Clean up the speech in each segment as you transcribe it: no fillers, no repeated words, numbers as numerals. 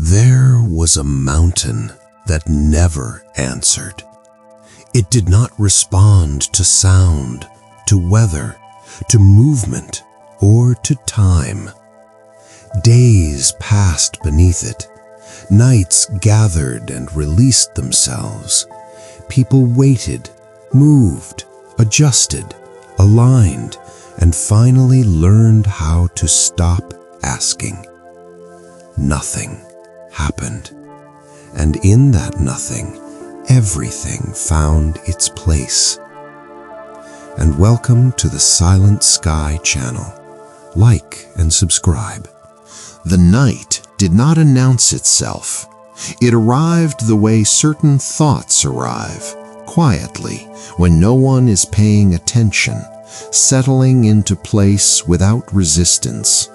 There was a mountain that never answered. It did not respond to sound, to weather, to movement, or to time. Days passed beneath it. Nights gathered and released themselves. People waited, moved, adjusted, aligned, and finally learned how to stop asking. Nothing happened, and in that nothing, everything found its place. And welcome to the Silent Sky channel. Like and subscribe. The night did not announce itself. It arrived the way certain thoughts arrive, quietly, when no one is paying attention, settling into place without resistance.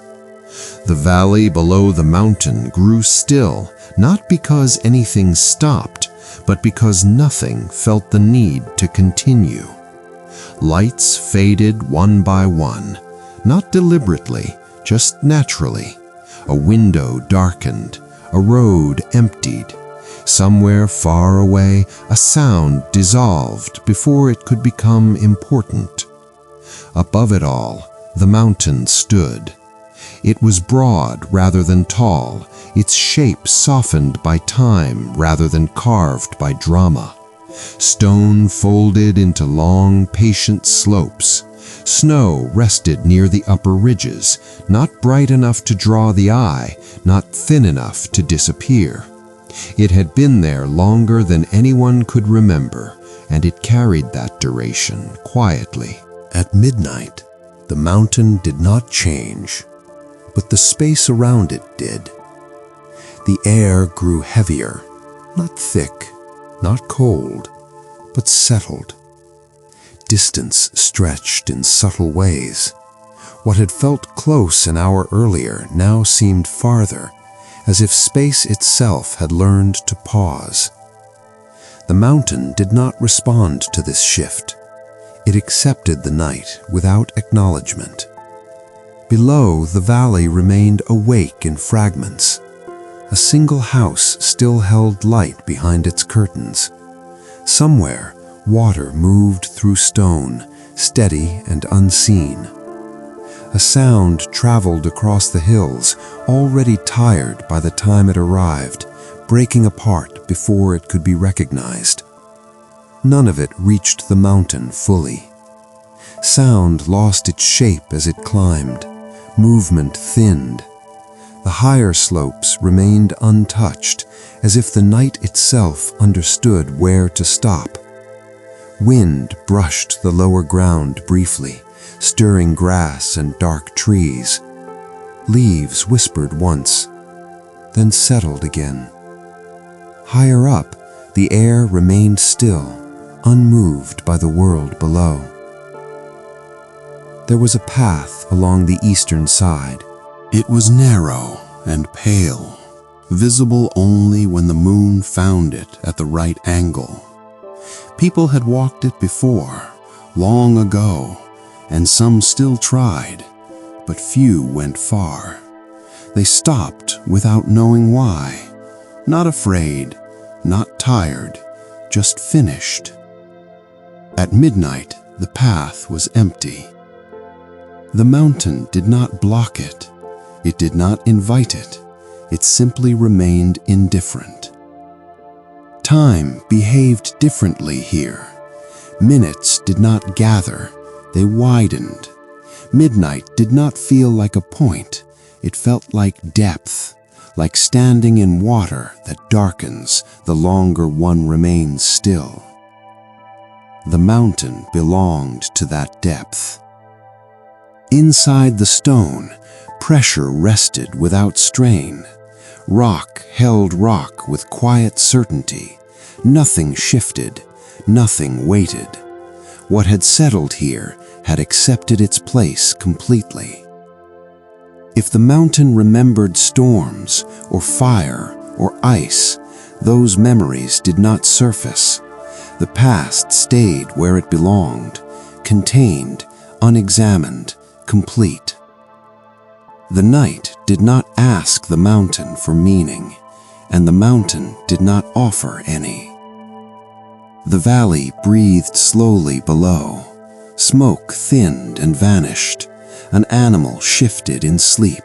The valley below the mountain grew still, not because anything stopped, but because nothing felt the need to continue. Lights faded one by one, not deliberately, just naturally. A window darkened, a road emptied. Somewhere far away, a sound dissolved before it could become important. Above it all, the mountain stood. It was broad rather than tall, its shape softened by time rather than carved by drama. Stone folded into long, patient slopes. Snow rested near the upper ridges, not bright enough to draw the eye, not thin enough to disappear. It had been there longer than anyone could remember, and it carried that duration quietly. At midnight, the mountain did not change, but the space around it did. The air grew heavier, not thick, not cold, but settled. Distance stretched in subtle ways. What had felt close an hour earlier now seemed farther, as if space itself had learned to pause. The mountain did not respond to this shift. It accepted the night without acknowledgement. Below, the valley remained awake in fragments. A single house still held light behind its curtains. Somewhere, water moved through stone, steady and unseen. A sound traveled across the hills, already tired by the time it arrived, breaking apart before it could be recognized. None of it reached the mountain fully. Sound lost its shape as it climbed. Movement thinned. The higher slopes remained untouched, as if the night itself understood where to stop. Wind brushed the lower ground briefly, stirring grass and dark trees. Leaves whispered once, then settled again. Higher up, the air remained still, unmoved by the world below. There was a path along the eastern side. It was narrow and pale, visible only when the moon found it at the right angle. People had walked it before, long ago, and some still tried, but few went far. They stopped without knowing why, not afraid, not tired, just finished. At midnight, the path was empty. The mountain did not block it. It did not invite it. It simply remained indifferent. Time behaved differently here. Minutes did not gather, they widened. Midnight did not feel like a point. It felt like depth, like standing in water that darkens the longer one remains still. The mountain belonged to that depth. Inside the stone, pressure rested without strain. Rock held rock with quiet certainty. Nothing shifted, nothing waited. What had settled here had accepted its place completely. If the mountain remembered storms, or fire, or ice, those memories did not surface. The past stayed where it belonged, contained, unexamined, complete. The night did not ask the mountain for meaning. and the mountain did not offer any. The valley breathed slowly below. Smoke thinned and vanished. An animal shifted in sleep.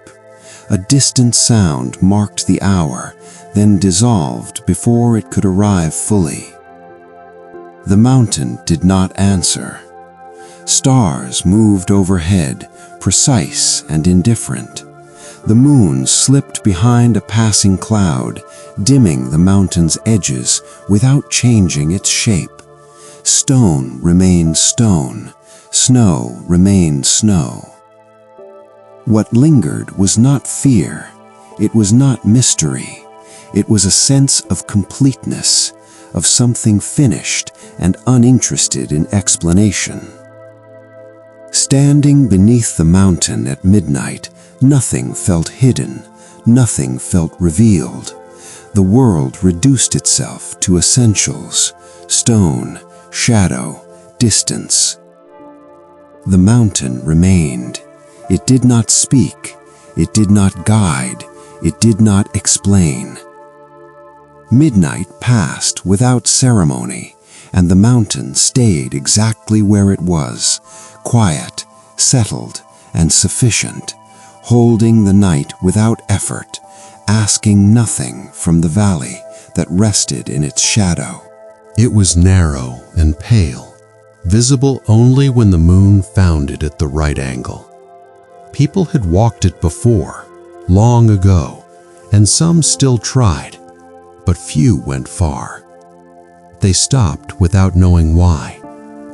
A distant sound marked the hour, then dissolved before it could arrive fully. The mountain did not answer. Stars moved overhead, precise and indifferent. The moon slipped behind a passing cloud, dimming the mountain's edges without changing its shape. Stone remained stone, snow remained snow. What lingered was not fear, it was not mystery, it was a sense of completeness, of something finished and uninterested in explanation. Standing beneath the mountain at midnight, nothing felt hidden, nothing felt revealed. The world reduced itself to essentials: stone, shadow, distance. The mountain remained. It did not speak, it did not guide, it did not explain. Midnight passed without ceremony, and the mountain stayed exactly where it was, quiet, settled, and sufficient, holding the night without effort, asking nothing from the valley that rested in its shadow. It was narrow and pale, visible only when the moon found it at the right angle. People had walked it before, long ago, and some still tried, but few went far. They stopped without knowing why,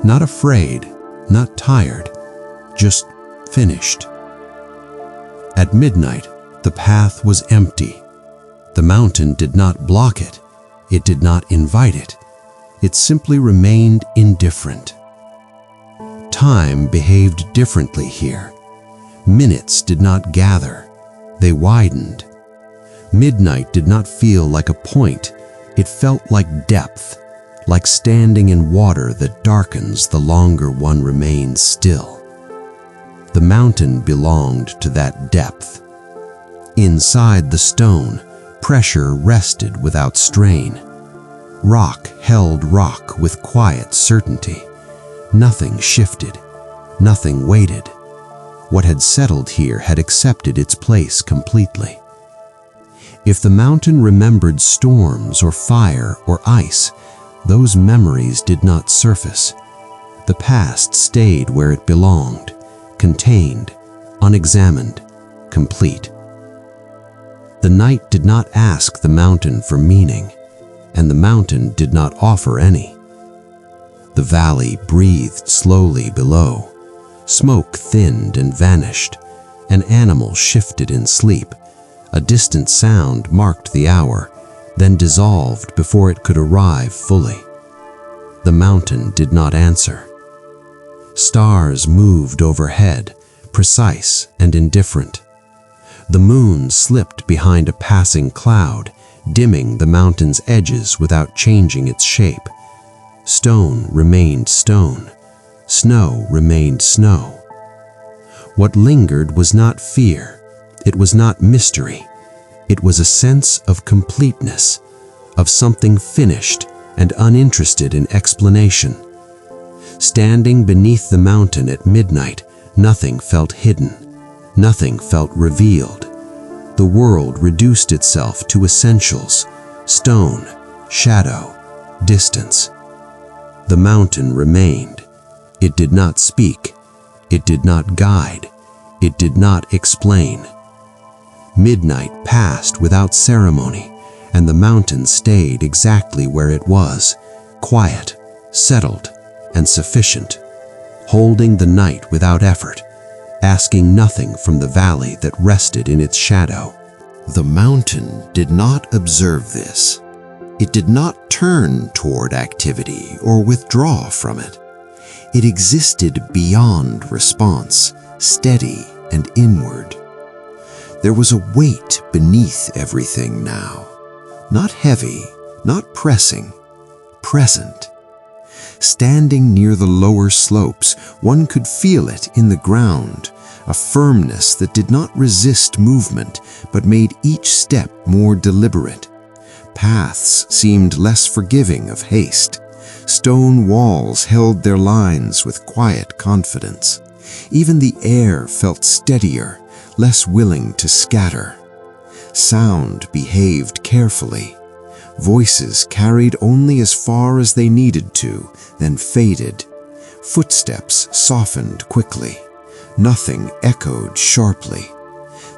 not afraid, not tired, just finished. At midnight, the path was empty. The mountain did not block it. It did not invite it. It simply remained indifferent. Time behaved differently here. Minutes did not gather. They widened. Midnight did not feel like a point. It felt like depth, like standing in water that darkens the longer one remains still. The mountain belonged to that depth. Inside the stone, pressure rested without strain. Rock held rock with quiet certainty. Nothing shifted, nothing waited. What had settled here had accepted its place completely. If the mountain remembered storms or fire or ice, those memories did not surface. The past stayed where it belonged, contained, unexamined, complete. The night did not ask the mountain for meaning, and the mountain did not offer any. The valley breathed slowly below. Smoke thinned and vanished. An animal shifted in sleep. A distant sound marked the hour, then dissolved before it could arrive fully. The mountain did not answer. Stars moved overhead, precise and indifferent. The moon slipped behind a passing cloud, dimming the mountain's edges without changing its shape. Stone remained stone. Snow remained snow. What lingered was not fear. It was not mystery. It was a sense of completeness, of something finished and uninterested in explanation. Standing beneath the mountain at midnight, nothing felt hidden. Nothing felt revealed. The world reduced itself to essentials: stone, shadow, distance. The mountain remained. It did not speak. It did not guide. It did not explain. Midnight passed without ceremony, and the mountain stayed exactly where it was, quiet, settled, and sufficient, holding the night without effort, asking nothing from the valley that rested in its shadow. The mountain did not observe this. It did not turn toward activity or withdraw from it. It existed beyond response, steady and inward. There was a weight beneath everything now, not heavy, not pressing, present. Standing near the lower slopes, one could feel it in the ground, a firmness that did not resist movement, but made each step more deliberate. Paths seemed less forgiving of haste. Stone walls held their lines with quiet confidence. Even the air felt steadier, less willing to scatter. Sound behaved carefully. Voices carried only as far as they needed to, then faded. Footsteps softened quickly. Nothing echoed sharply.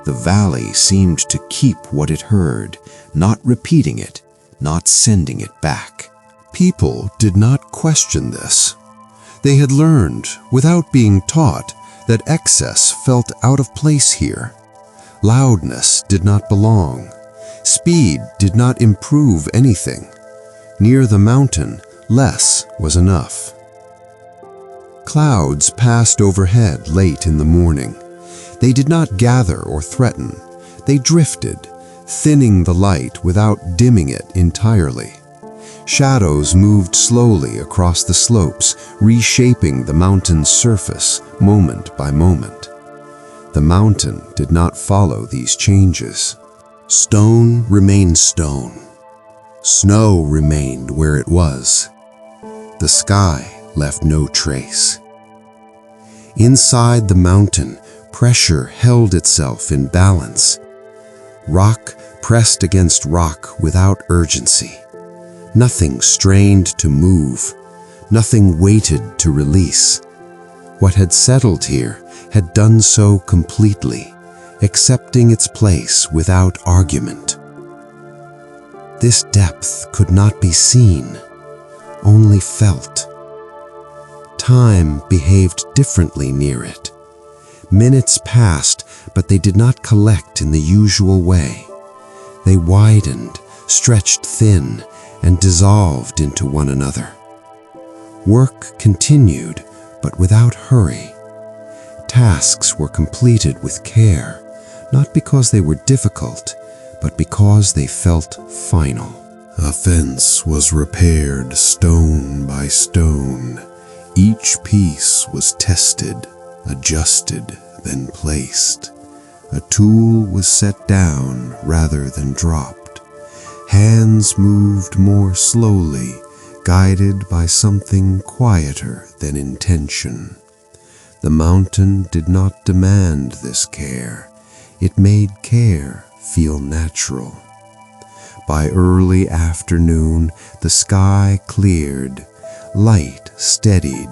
The valley seemed to keep what it heard, not repeating it, not sending it back. People did not question this. They had learned, without being taught, that excess felt out of place here. Loudness did not belong. Speed did not improve anything. Near the mountain, less was enough. Clouds passed overhead late in the morning. They did not gather or threaten. They drifted, thinning the light without dimming it entirely. Shadows moved slowly across the slopes, reshaping the mountain's surface moment by moment. The mountain did not follow these changes. Stone remained stone. Snow remained where it was. The sky left no trace. Inside the mountain, pressure held itself in balance. Rock pressed against rock without urgency. Nothing strained to move. Nothing waited to release. What had settled here had done so completely, accepting its place without argument. This depth could not be seen, only felt. Time behaved differently near it. Minutes passed, but they did not collect in the usual way. They widened, stretched thin, and dissolved into one another. Work continued, but without hurry. Tasks were completed with care, not because they were difficult, but because they felt final. A fence was repaired stone by stone. Each piece was tested, adjusted, then placed. A tool was set down rather than dropped. Hands moved more slowly, guided by something quieter than intention. The mountain did not demand this care. It made care feel natural. By early afternoon, the sky cleared, light steadied,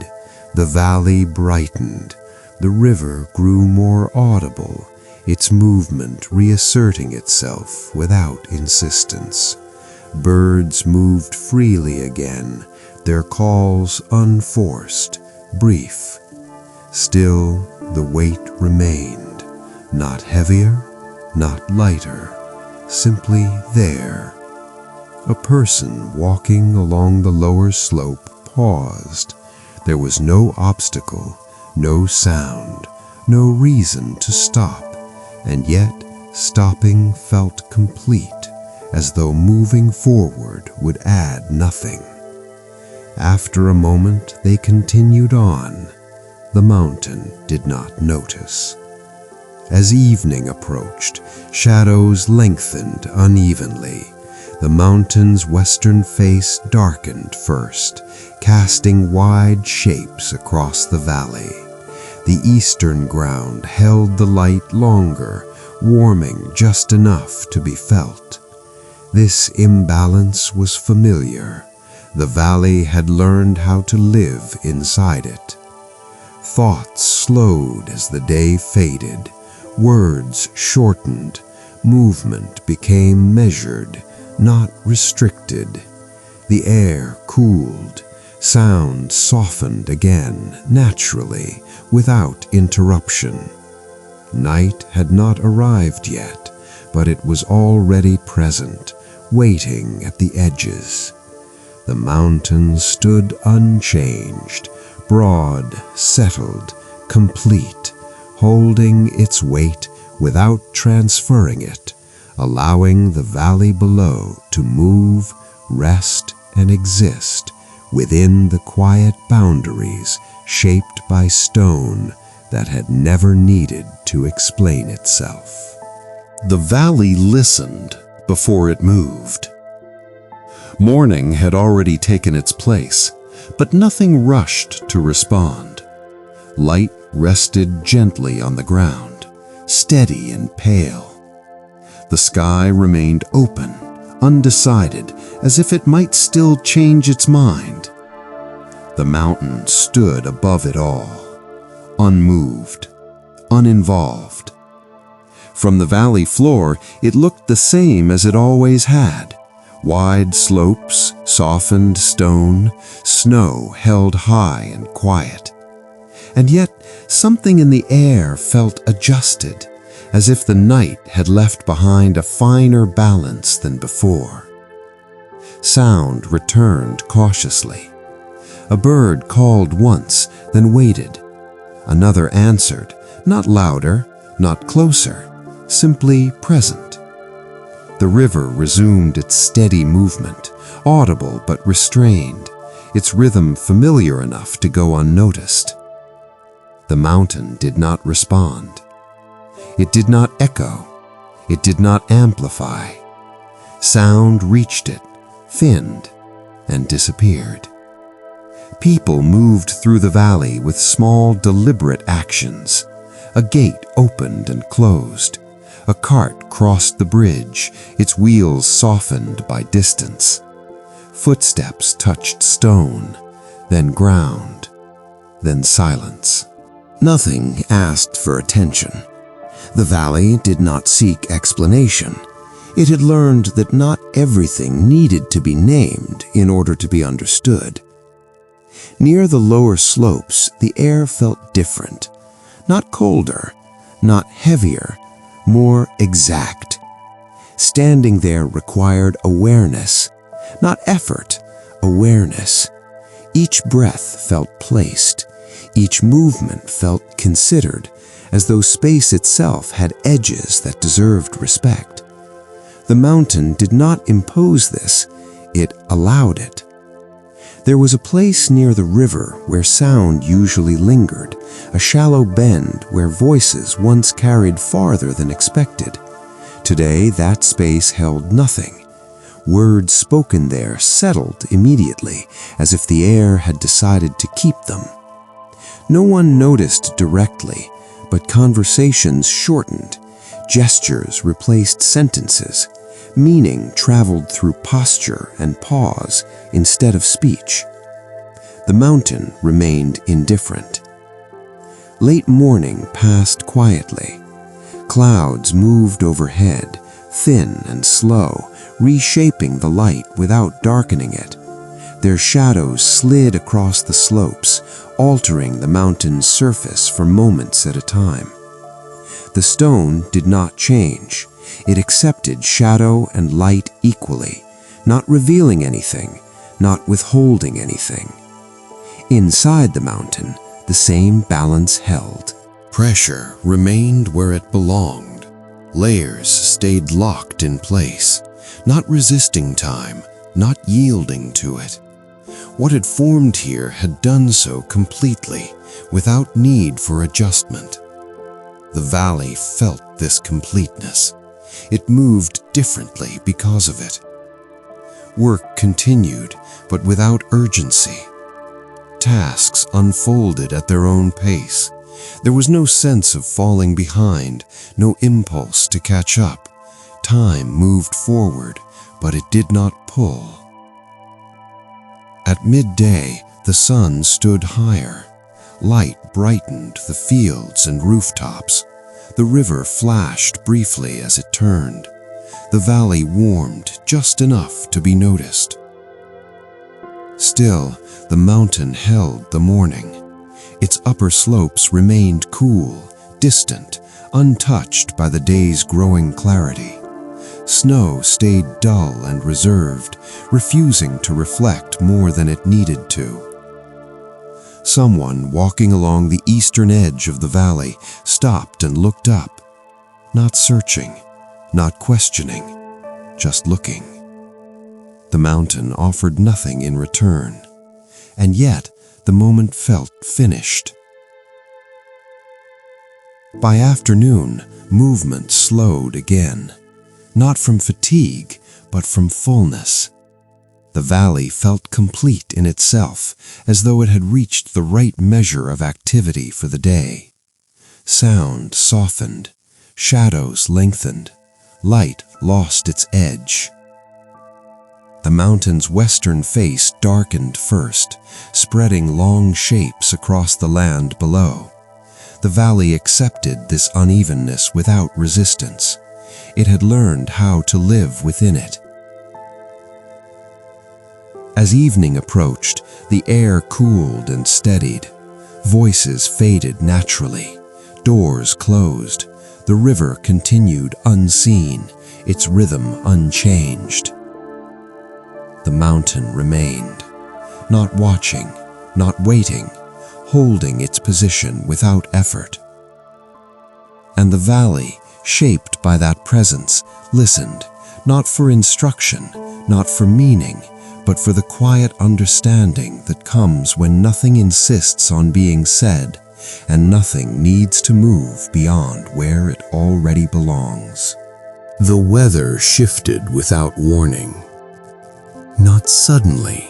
the valley brightened, the river grew more audible, its movement reasserting itself without insistence. Birds moved freely again, their calls unforced, brief. Still, the weight remained, not heavier, not lighter, simply there. A person walking along the lower slope paused. There was no obstacle, no sound, no reason to stop, and yet stopping felt complete, as though moving forward would add nothing. After a moment, they continued on. The mountain did not notice. As evening approached, shadows lengthened unevenly. The mountain's western face darkened first, casting wide shapes across the valley. The eastern ground held the light longer, warming just enough to be felt. This imbalance was familiar. The valley had learned how to live inside it. Thoughts slowed as the day faded. Words shortened. Movement became measured, not restricted. The air cooled. Sound softened again, naturally, without interruption. Night had not arrived yet, but it was already present, waiting at the edges. The mountain stood unchanged, broad, settled, complete, holding its weight without transferring it, allowing the valley below to move, rest, and exist within the quiet boundaries shaped by stone that had never needed to explain itself. The valley listened before it moved. Morning had already taken its place, but nothing rushed to respond. Light rested gently on the ground, steady and pale. The sky remained open, undecided, as if it might still change its mind. The mountain stood above it all, unmoved, uninvolved. From the valley floor, it looked the same as it always had. Wide slopes, softened stone, snow held high and quiet. And yet, something in the air felt adjusted, as if the night had left behind a finer balance than before. Sound returned cautiously. A bird called once, then waited. Another answered, not louder, not closer, simply present. The river resumed its steady movement, audible but restrained, its rhythm familiar enough to go unnoticed. The mountain did not respond. It did not echo. It did not amplify. Sound reached it, thinned, and disappeared. People moved through the valley with small, deliberate actions. A gate opened and closed. A cart crossed the bridge, its wheels softened by distance. Footsteps touched stone, then ground, then silence. Nothing asked for attention. The valley did not seek explanation. It had learned that not everything needed to be named in order to be understood. Near the lower slopes, the air felt different. Not colder, not heavier, more exact. Standing there required awareness, not effort, awareness. Each breath felt placed. Each movement felt considered, as though space itself had edges that deserved respect. The mountain did not impose this, it allowed it. There was a place near the river where sound usually lingered, a shallow bend where voices once carried farther than expected. Today, that space held nothing. Words spoken there settled immediately, as if the air had decided to keep them. No one noticed directly, but conversations shortened. Gestures replaced sentences. Meaning traveled through posture and pause instead of speech. The mountain remained indifferent. Late morning passed quietly. Clouds moved overhead, thin and slow, reshaping the light without darkening it. Their shadows slid across the slopes, altering the mountain's surface for moments at a time. The stone did not change. It accepted shadow and light equally, not revealing anything, not withholding anything. Inside the mountain, the same balance held. Pressure remained where it belonged. Layers stayed locked in place, not resisting time, not yielding to it. What had formed here had done so completely, without need for adjustment. The valley felt this completeness. It moved differently because of it. Work continued, but without urgency. Tasks unfolded at their own pace. There was no sense of falling behind, no impulse to catch up. Time moved forward, but it did not pull. At midday, the sun stood higher. Light brightened the fields and rooftops. The river flashed briefly as it turned. The valley warmed just enough to be noticed. Still, the mountain held the morning. Its upper slopes remained cool, distant, untouched by the day's growing clarity. Snow stayed dull and reserved, refusing to reflect more than it needed to. Someone walking along the eastern edge of the valley stopped and looked up, not searching, not questioning, just looking. The mountain offered nothing in return, and yet the moment felt finished. By afternoon, movement slowed again, not from fatigue, but from fullness. The valley felt complete in itself, as though it had reached the right measure of activity for the day. Sound softened, shadows lengthened, light lost its edge. The mountain's western face darkened first, spreading long shapes across the land below. The valley accepted this unevenness without resistance. It had learned how to live within it. As evening approached, the air cooled and steadied. Voices faded naturally. Doors closed. The river continued unseen, its rhythm unchanged. The mountain remained, not watching, not waiting, holding its position without effort. And the valley, shaped by that presence, listened, not for instruction, not for meaning, but for the quiet understanding that comes when nothing insists on being said, and nothing needs to move beyond where it already belongs. The weather shifted without warning. Not suddenly,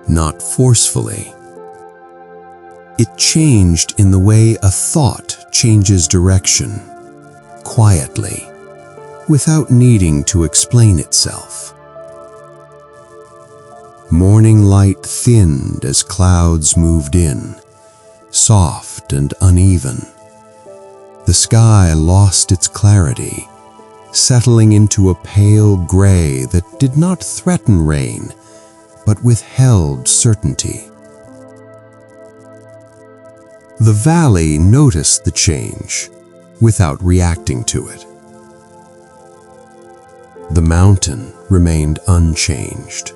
not forcefully. It changed in the way a thought changes direction, quietly, without needing to explain itself. Morning light thinned as clouds moved in, soft and uneven. The sky lost its clarity, settling into a pale gray that did not threaten rain, but withheld certainty. The valley noticed the change without reacting to it. The mountain remained unchanged.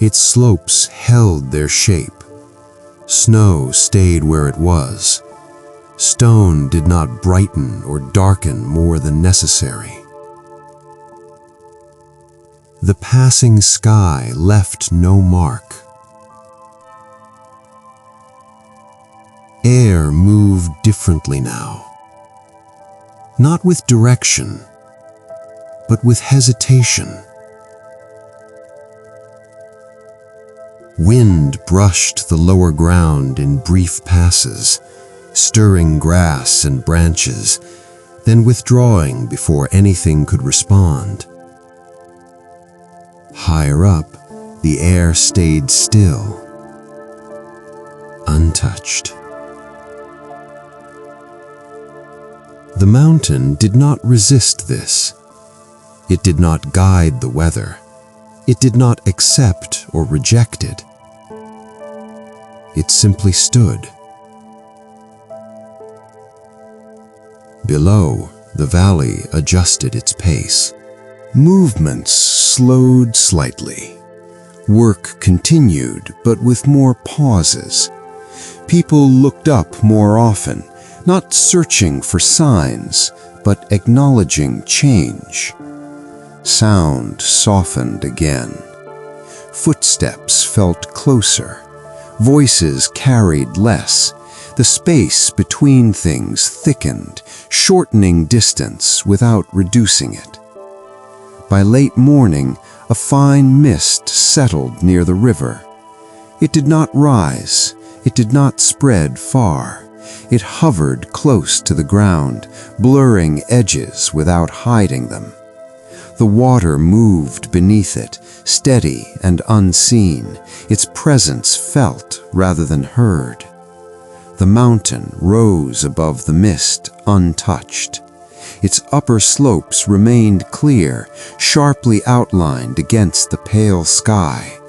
Its slopes held their shape. Snow stayed where it was. Stone did not brighten or darken more than necessary. The passing sky left no mark. Air moved differently now. Not with direction, but with hesitation. Wind brushed the lower ground in brief passes, stirring grass and branches, then withdrawing before anything could respond. Higher up, the air stayed still, untouched. The mountain did not resist this. It did not guide the weather. It did not accept or reject it. It simply stood. Below, the valley adjusted its pace. Movements slowed slightly. Work continued, but with more pauses. People looked up more often, not searching for signs, but acknowledging change. Sound softened again. Footsteps felt closer. Voices carried less. The space between things thickened, shortening distance without reducing it. By late morning, a fine mist settled near the river. It did not rise. It did not spread far. It hovered close to the ground, blurring edges without hiding them. The water moved beneath it, steady and unseen, its presence felt rather than heard. The mountain rose above the mist, untouched. Its upper slopes remained clear, sharply outlined against the pale sky.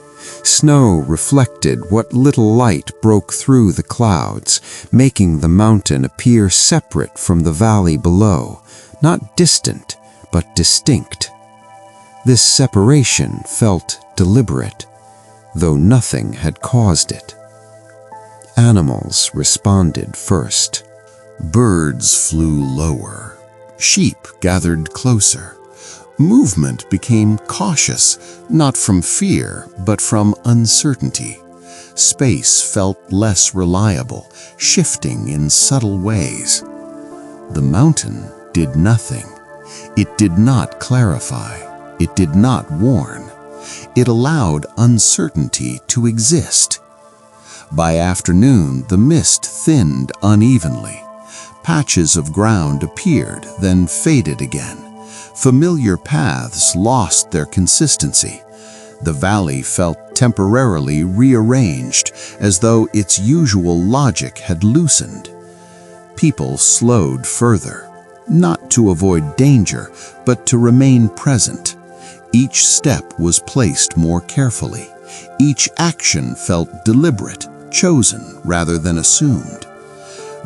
Snow reflected what little light broke through the clouds, making the mountain appear separate from the valley below, not distant, but distinct. This separation felt deliberate, though nothing had caused it. Animals responded first. Birds flew lower. Sheep gathered closer. Movement became cautious, not from fear, but from uncertainty. Space felt less reliable, shifting in subtle ways. The mountain did nothing. It did not clarify. It did not warn. It allowed uncertainty to exist. By afternoon, the mist thinned unevenly. Patches of ground appeared, then faded again. Familiar paths lost their consistency. The valley felt temporarily rearranged, as though its usual logic had loosened. People slowed further, not to avoid danger, but to remain present. Each step was placed more carefully. Each action felt deliberate, chosen rather than assumed.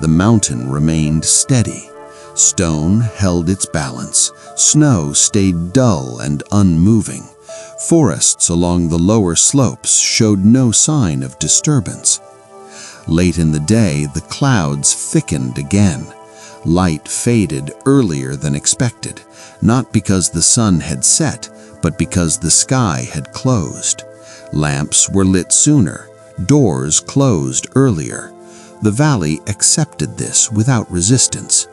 The mountain remained steady. Stone held its balance. Snow stayed dull and unmoving. Forests along the lower slopes showed no sign of disturbance. Late in the day, the clouds thickened again. Light faded earlier than expected, not because the sun had set, but because the sky had closed. Lamps were lit sooner, doors closed earlier. The valley accepted this without resistance.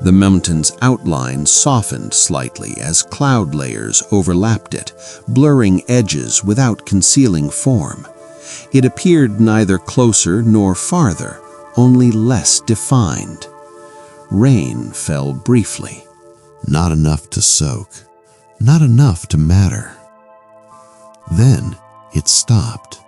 The mountain's outline softened slightly as cloud layers overlapped it, blurring edges without concealing form. It appeared neither closer nor farther, only less defined. Rain fell briefly. Not enough to soak, not enough to matter. Then it stopped.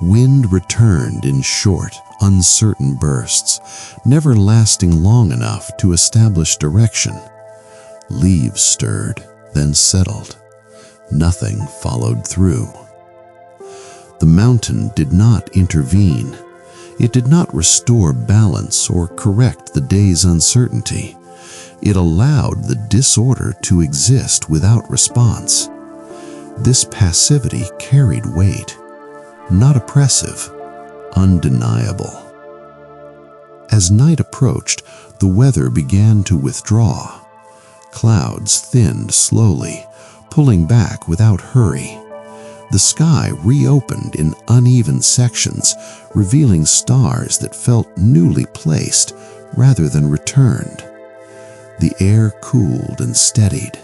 Wind returned in short, uncertain bursts, never lasting long enough to establish direction. Leaves stirred, then settled. Nothing followed through. The mountain did not intervene. It did not restore balance or correct the day's uncertainty. It allowed the disorder to exist without response. This passivity carried weight, not oppressive, undeniable. As night approached, the weather began to withdraw. Clouds thinned slowly, pulling back without hurry. The sky reopened in uneven sections, revealing stars that felt newly placed rather than returned. The air cooled and steadied.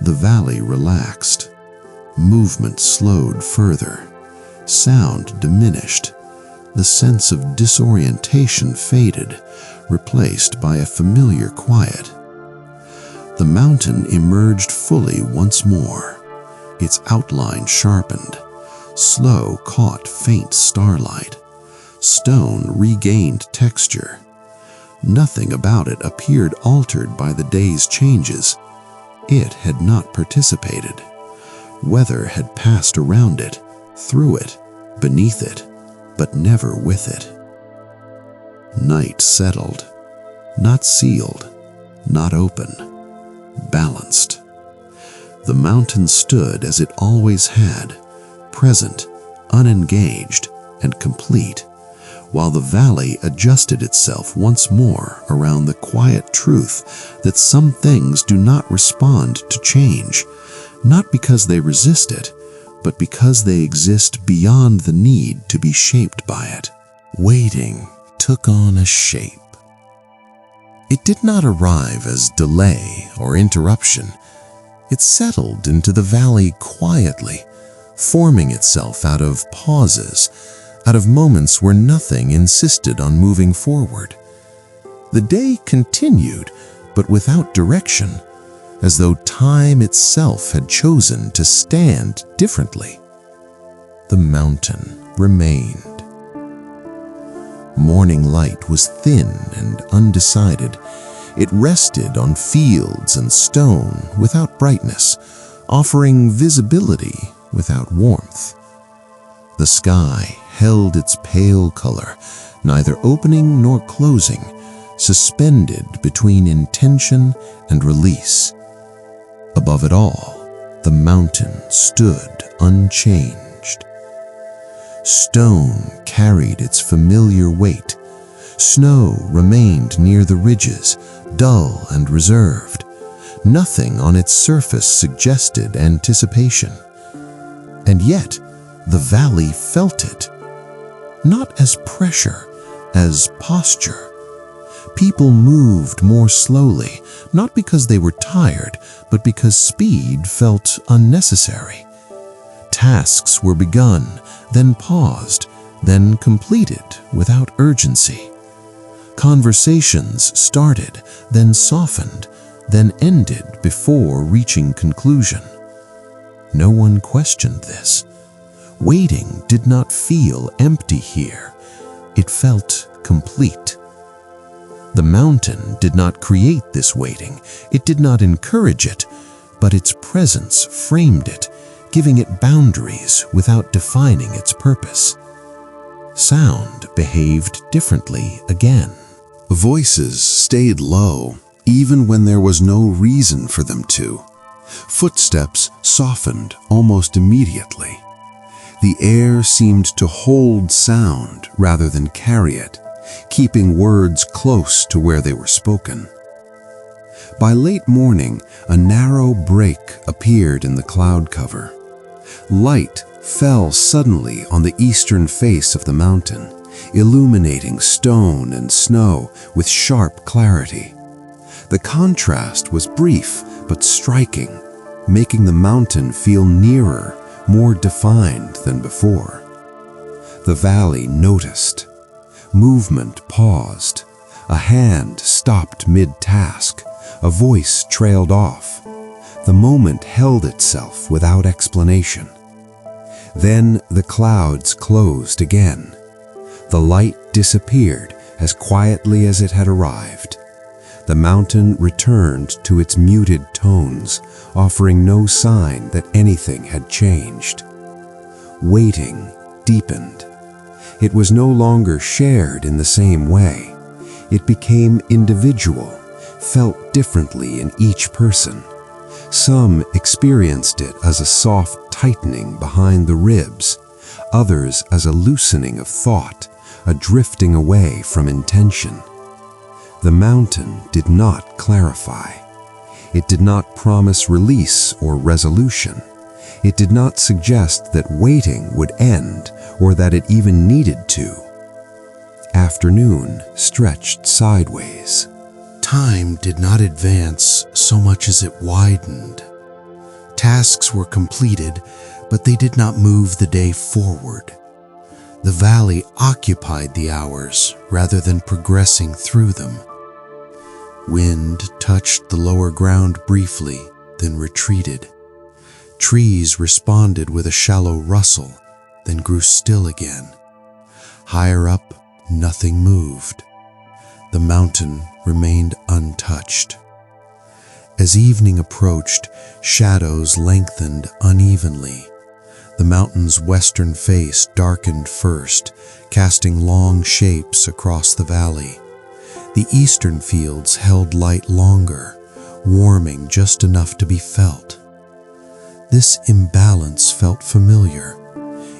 The valley relaxed. Movement slowed further. Sound diminished. The sense of disorientation faded, replaced by a familiar quiet. The mountain emerged fully once more. Its outline sharpened. Snow caught faint starlight. Stone regained texture. Nothing about it appeared altered by the day's changes. It had not participated. Weather had passed around it, through it, beneath it, but never with it. Night settled, not sealed, not open, balanced. The mountain stood as it always had, present, unengaged, and complete, while the valley adjusted itself once more around the quiet truth that some things do not respond to change, not because they resist it, but because they exist beyond the need to be shaped by it. Waiting took on a shape. It did not arrive as delay or interruption. It settled into the valley quietly, forming itself out of pauses, out of moments where nothing insisted on moving forward. The day continued, but without direction, as though time itself had chosen to stand differently. The mountain remained. Morning light was thin and undecided. It rested on fields and stone without brightness, offering visibility without warmth. The sky held its pale color, neither opening nor closing, suspended between intention and release. Above it all, the mountain stood unchanged. Stone carried its familiar weight. Snow remained near the ridges, dull and reserved. Nothing on its surface suggested anticipation. And yet, the valley felt it, not as pressure, as posture. People moved more slowly, not because they were tired, but because speed felt unnecessary. Tasks were begun, then paused, then completed without urgency. Conversations started, then softened, then ended before reaching conclusion. No one questioned this. Waiting did not feel empty here. It felt complete. The mountain did not create this waiting. It did not encourage it, but its presence framed it, giving it boundaries without defining its purpose. Sound behaved differently again. Voices stayed low, even when there was no reason for them to. Footsteps softened almost immediately. The air seemed to hold sound rather than carry it, keeping words close to where they were spoken. By late morning, a narrow break appeared in the cloud cover. Light fell suddenly on the eastern face of the mountain, illuminating stone and snow with sharp clarity. The contrast was brief but striking, making the mountain feel nearer, more defined than before. The valley noticed. Movement paused. A hand stopped mid-task. A voice trailed off. The moment held itself without explanation. Then the clouds closed again. The light disappeared as quietly as it had arrived. The mountain returned to its muted tones, offering no sign that anything had changed. Waiting deepened. It was no longer shared in the same way. It became individual, felt differently in each person. Some experienced it as a soft tightening behind the ribs, others as a loosening of thought, a drifting away from intention. The mountain did not clarify. It did not promise release or resolution. It did not suggest that waiting would end or that it even needed to. Afternoon stretched sideways. Time did not advance so much as it widened. Tasks were completed, but they did not move the day forward. The valley occupied the hours rather than progressing through them. Wind touched the lower ground briefly, then retreated. Trees responded with a shallow rustle, then grew still again. Higher up, nothing moved. The mountain remained untouched. As evening approached, shadows lengthened unevenly. The mountain's western face darkened first, casting long shapes across the valley. The eastern fields held light longer, warming just enough to be felt. This imbalance felt familiar.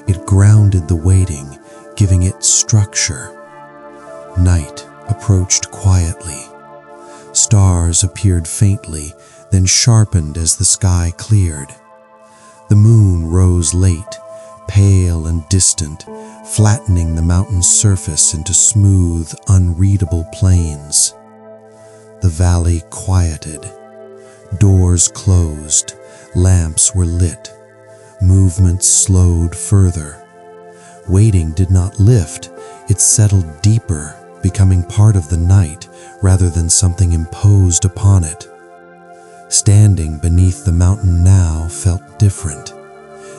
It grounded the waiting, giving it structure. Night approached quietly. Stars appeared faintly, then sharpened as the sky cleared. The moon rose late, pale and distant, flattening the mountain's surface into smooth, unreadable plains. The valley quieted. Doors closed, lamps were lit, movement slowed further. Waiting did not lift, it settled deeper, becoming part of the night rather than something imposed upon it. Standing beneath the mountain now felt different.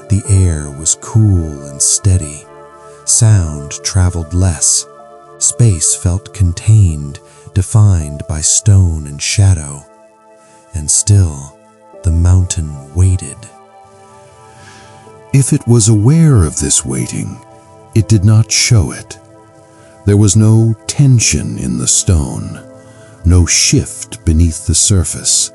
The air was cool and steady. Sound traveled less. Space felt contained, defined by stone and shadow. And still, the mountain waited. If it was aware of this waiting, it did not show it. There was no tension in the stone, no shift beneath the surface.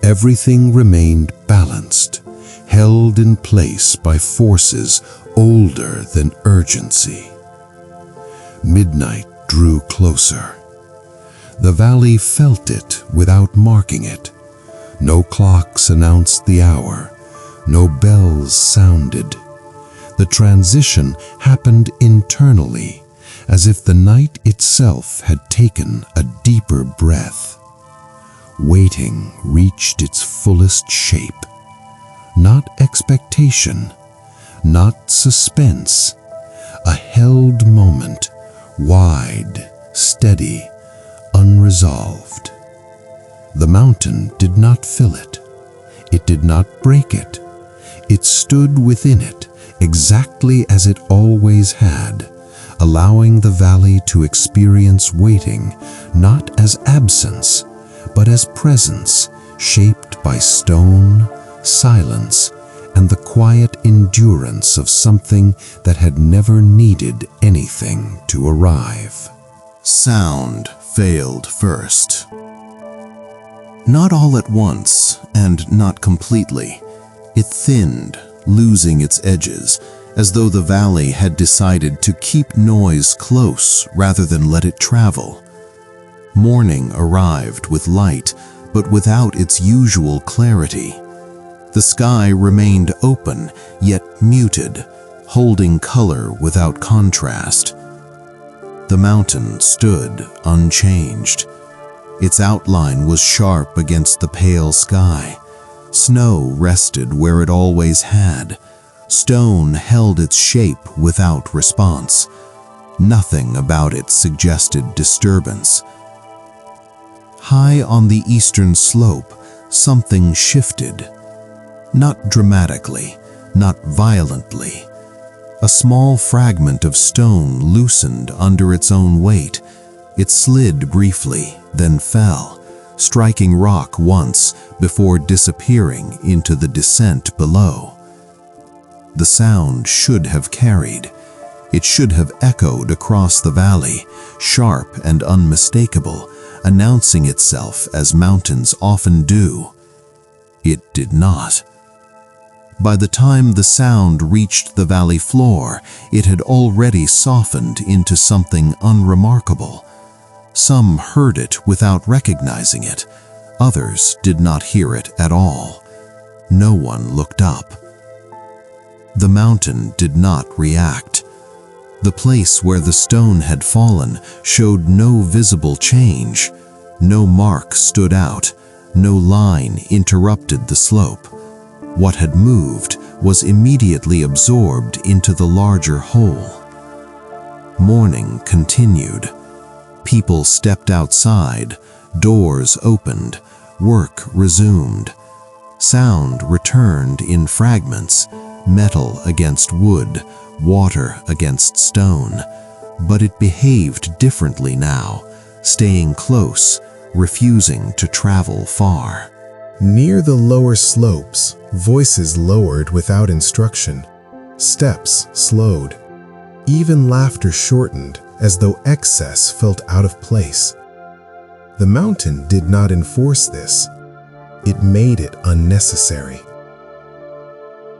Everything remained balanced, held in place by forces older than urgency. Midnight drew closer. The valley felt it without marking it. No clocks announced the hour. No bells sounded. The transition happened internally, as if the night itself had taken a deeper breath. Waiting reached its fullest shape. Not expectation, not suspense, a held moment, wide, steady, unresolved. The mountain did not fill it. It did not break it. It stood within it, exactly as it always had, allowing the valley to experience waiting, not as absence, but as presence, shaped by stone, silence, and the quiet endurance of something that had never needed anything to arrive. Sound failed first. Not all at once, and not completely. It thinned, losing its edges, as though the valley had decided to keep noise close rather than let it travel. Morning arrived with light, but without its usual clarity. The sky remained open, yet muted, holding color without contrast. The mountain stood unchanged. Its outline was sharp against the pale sky. Snow rested where it always had. Stone held its shape without response. Nothing about it suggested disturbance. High on the eastern slope, something shifted. Not dramatically, not violently. A small fragment of stone loosened under its own weight. It slid briefly, then fell, striking rock once before disappearing into the descent below. The sound should have carried. It should have echoed across the valley, sharp and unmistakable, announcing itself as mountains often do. It did not. By the time the sound reached the valley floor, it had already softened into something unremarkable. Some heard it without recognizing it. Others did not hear it at all. No one looked up. The mountain did not react. The place where the stone had fallen showed no visible change. No mark stood out. No line interrupted the slope. What had moved was immediately absorbed into the larger whole. Morning continued. People stepped outside, doors opened, work resumed. Sound returned in fragments, metal against wood, water against stone. But it behaved differently now, staying close, refusing to travel far. Near the lower slopes, voices lowered without instruction. Steps slowed. Even laughter shortened, as though excess felt out of place. The mountain did not enforce this. It made it unnecessary.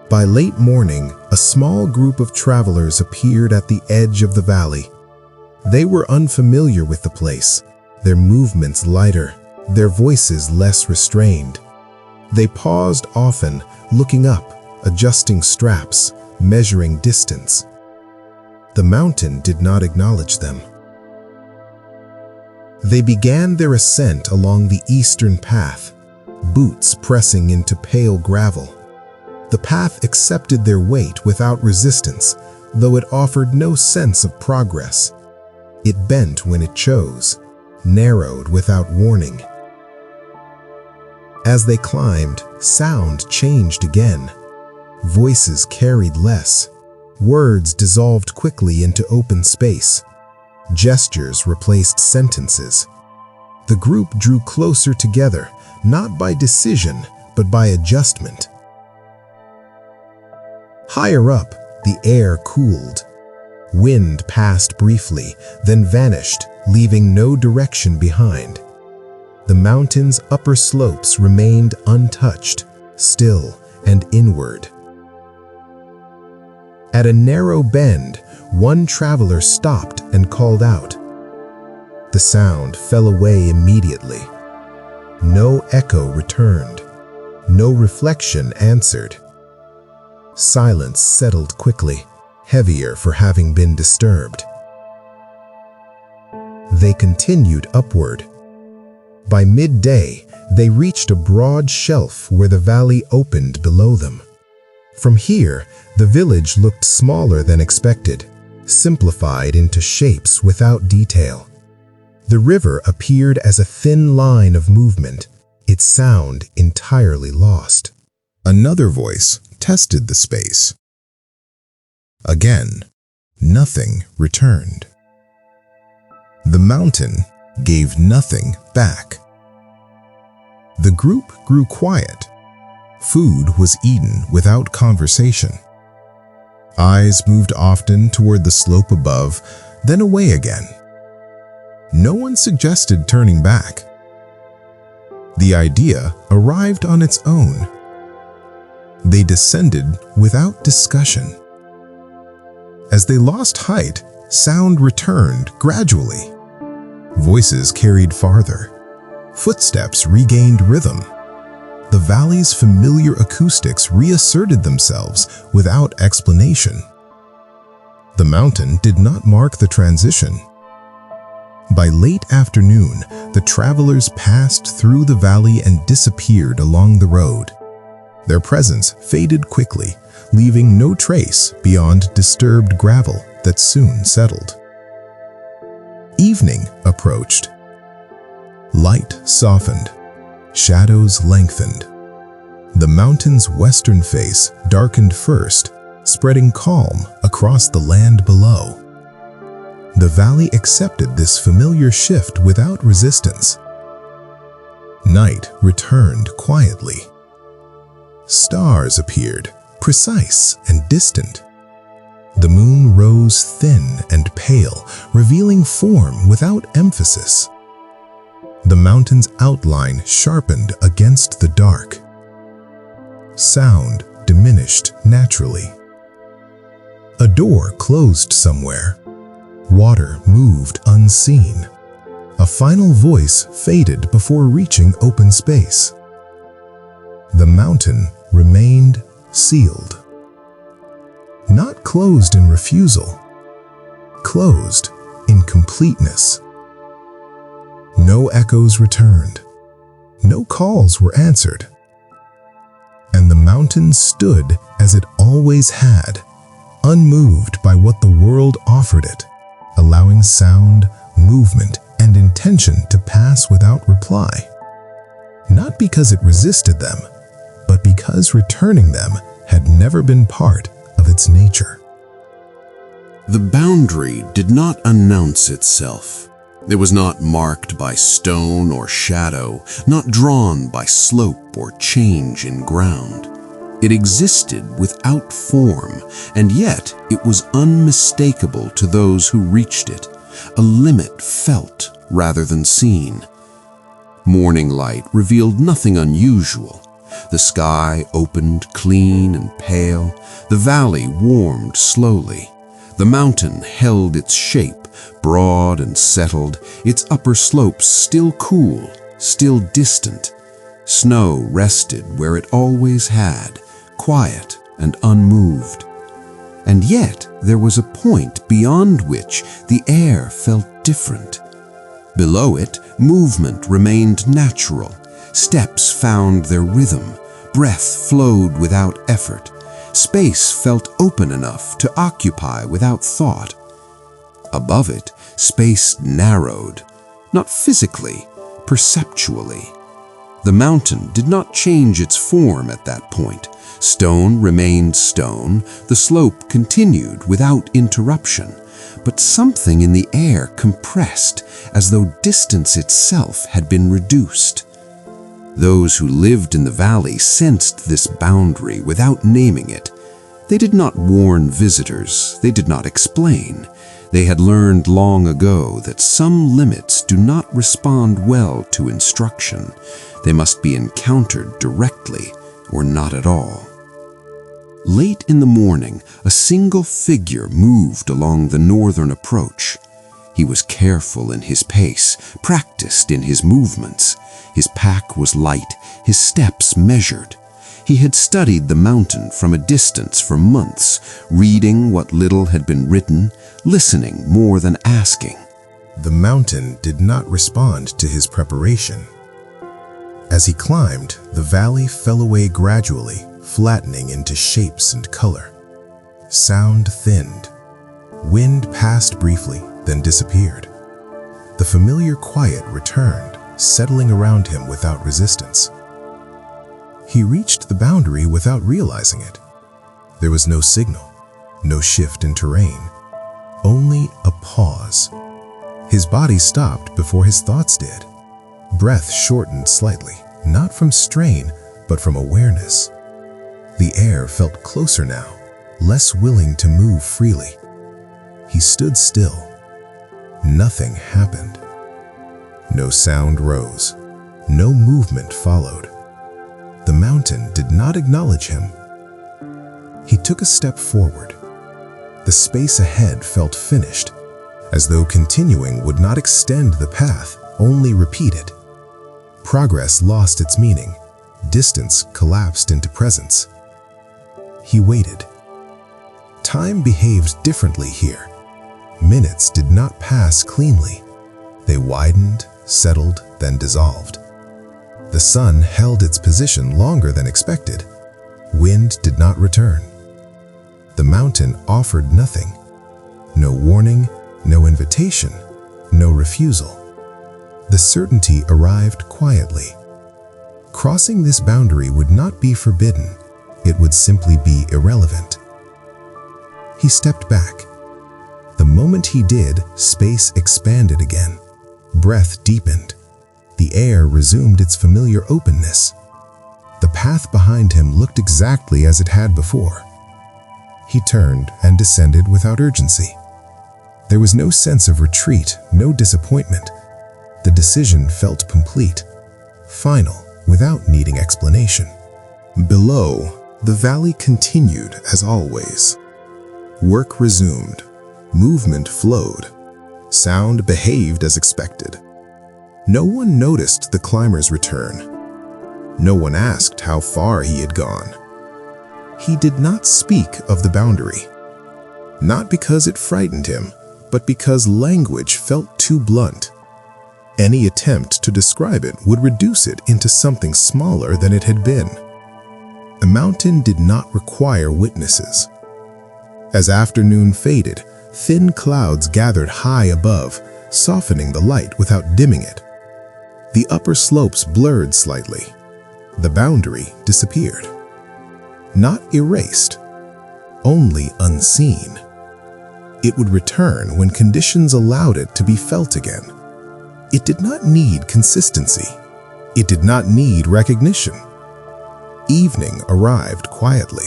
By late morning, a small group of travelers appeared at the edge of the valley. They were unfamiliar with the place, their movements lighter, their voices less restrained. They paused often, looking up, adjusting straps, measuring distance. The mountain did not acknowledge them. They began their ascent along the eastern path, boots pressing into pale gravel. The path accepted their weight without resistance, though it offered no sense of progress. It bent when it chose, narrowed without warning. As they climbed, sound changed again. Voices carried less. Words dissolved quickly into open space. Gestures replaced sentences. The group drew closer together, not by decision, but by adjustment. Higher up, the air cooled. Wind passed briefly, then vanished, leaving no direction behind. The mountain's upper slopes remained untouched, still and inward. At a narrow bend, one traveler stopped and called out. The sound fell away immediately. No echo returned. No reflection answered. Silence settled quickly, heavier for having been disturbed. they continued upward. By midday, they reached a broad shelf where the valley opened below them. From here, the village looked smaller than expected, simplified into shapes without detail. The river appeared as a thin line of movement, its sound entirely lost. Another voice tested the space. Again, nothing returned. The mountain gave nothing back. The group grew quiet. Food was eaten without conversation. Eyes moved often toward the slope above, then away again. No one suggested turning back. The idea arrived on its own. They descended without discussion. As they lost height, sound returned gradually. Voices carried farther. Footsteps regained rhythm. The valley's familiar acoustics reasserted themselves without explanation. The mountain did not mark the transition. By late afternoon, the travelers passed through the valley and disappeared along the road. Their presence faded quickly, leaving no trace beyond disturbed gravel that soon settled. Evening approached. Light softened. Shadows lengthened. The mountain's western face darkened first, spreading calm across the land below. The valley accepted this familiar shift without resistance. Night returned quietly. Stars appeared, precise and distant. The moon rose thin and pale, revealing form without emphasis. The mountain's outline sharpened against the dark. Sound diminished naturally. A door closed somewhere. Water moved unseen. A final voice faded before reaching open space. The mountain remained sealed. Not closed in refusal, closed in completeness. No echoes returned. No calls were answered. And the mountain stood as it always had, unmoved by what the world offered it, allowing sound, movement, and intention to pass without reply. Not because it resisted them, but because returning them had never been part of its nature. The boundary did not announce itself. It was not marked by stone or shadow, not drawn by slope or change in ground. It existed without form, and yet it was unmistakable to those who reached it, a limit felt rather than seen. Morning light revealed nothing unusual. The sky opened clean and pale. The valley warmed slowly. The mountain held its shape, broad and settled, its upper slopes still cool, still distant. Snow rested where it always had, quiet and unmoved. And yet there was a point beyond which the air felt different. Below it, movement remained natural. Steps found their rhythm. Breath flowed without effort. Space felt open enough to occupy without thought. Above it, space narrowed, not physically, perceptually. The mountain did not change its form at that point. Stone remained stone, the slope continued without interruption, but something in the air compressed as though distance itself had been reduced. Those who lived in the valley sensed this boundary without naming it. They did not warn visitors, they did not explain. They had learned long ago that some limits do not respond well to instruction. They must be encountered directly or not at all. Late in the morning, a single figure moved along the northern approach. He was careful in his pace, practiced in his movements. His pack was light, his steps measured. He had studied the mountain from a distance for months, reading what little had been written, listening more than asking. The mountain did not respond to his preparation. As he climbed, the valley fell away gradually, flattening into shapes and color. Sound thinned. Wind passed briefly, then disappeared. The familiar quiet returned, settling around him without resistance. He reached the boundary without realizing it. There was no signal, no shift in terrain, only a pause. His body stopped before his thoughts did. Breath shortened slightly, not from strain, but from awareness. The air felt closer now, less willing to move freely. He stood still. Nothing happened. No sound rose. No movement followed. The mountain did not acknowledge him. He took a step forward. The space ahead felt finished, as though continuing would not extend the path, only repeat it. Progress lost its meaning. Distance collapsed into presence. He waited. Time behaved differently here. Minutes did not pass cleanly. They widened, settled, then dissolved. The sun held its position longer than expected. Wind did not return. The mountain offered nothing. No warning, no invitation, no refusal. The certainty arrived quietly. Crossing this boundary would not be forbidden. It would simply be irrelevant. He stepped back. The moment he did, space expanded again. Breath deepened. The air resumed its familiar openness. The path behind him looked exactly as it had before. He turned and descended without urgency. There was no sense of retreat, no disappointment. The decision felt complete, final, without needing explanation. Below, the valley continued as always. Work resumed. Movement flowed. Sound behaved as expected. No one noticed the climber's return. No one asked how far he had gone. He did not speak of the boundary. Not because it frightened him, but because language felt too blunt. Any attempt to describe it would reduce it into something smaller than it had been. The mountain did not require witnesses. As afternoon faded, thin clouds gathered high above, softening the light without dimming it. The upper slopes blurred slightly. The boundary disappeared. Not erased, only unseen. It would return when conditions allowed it to be felt again. It did not need consistency. It did not need recognition. Evening arrived quietly.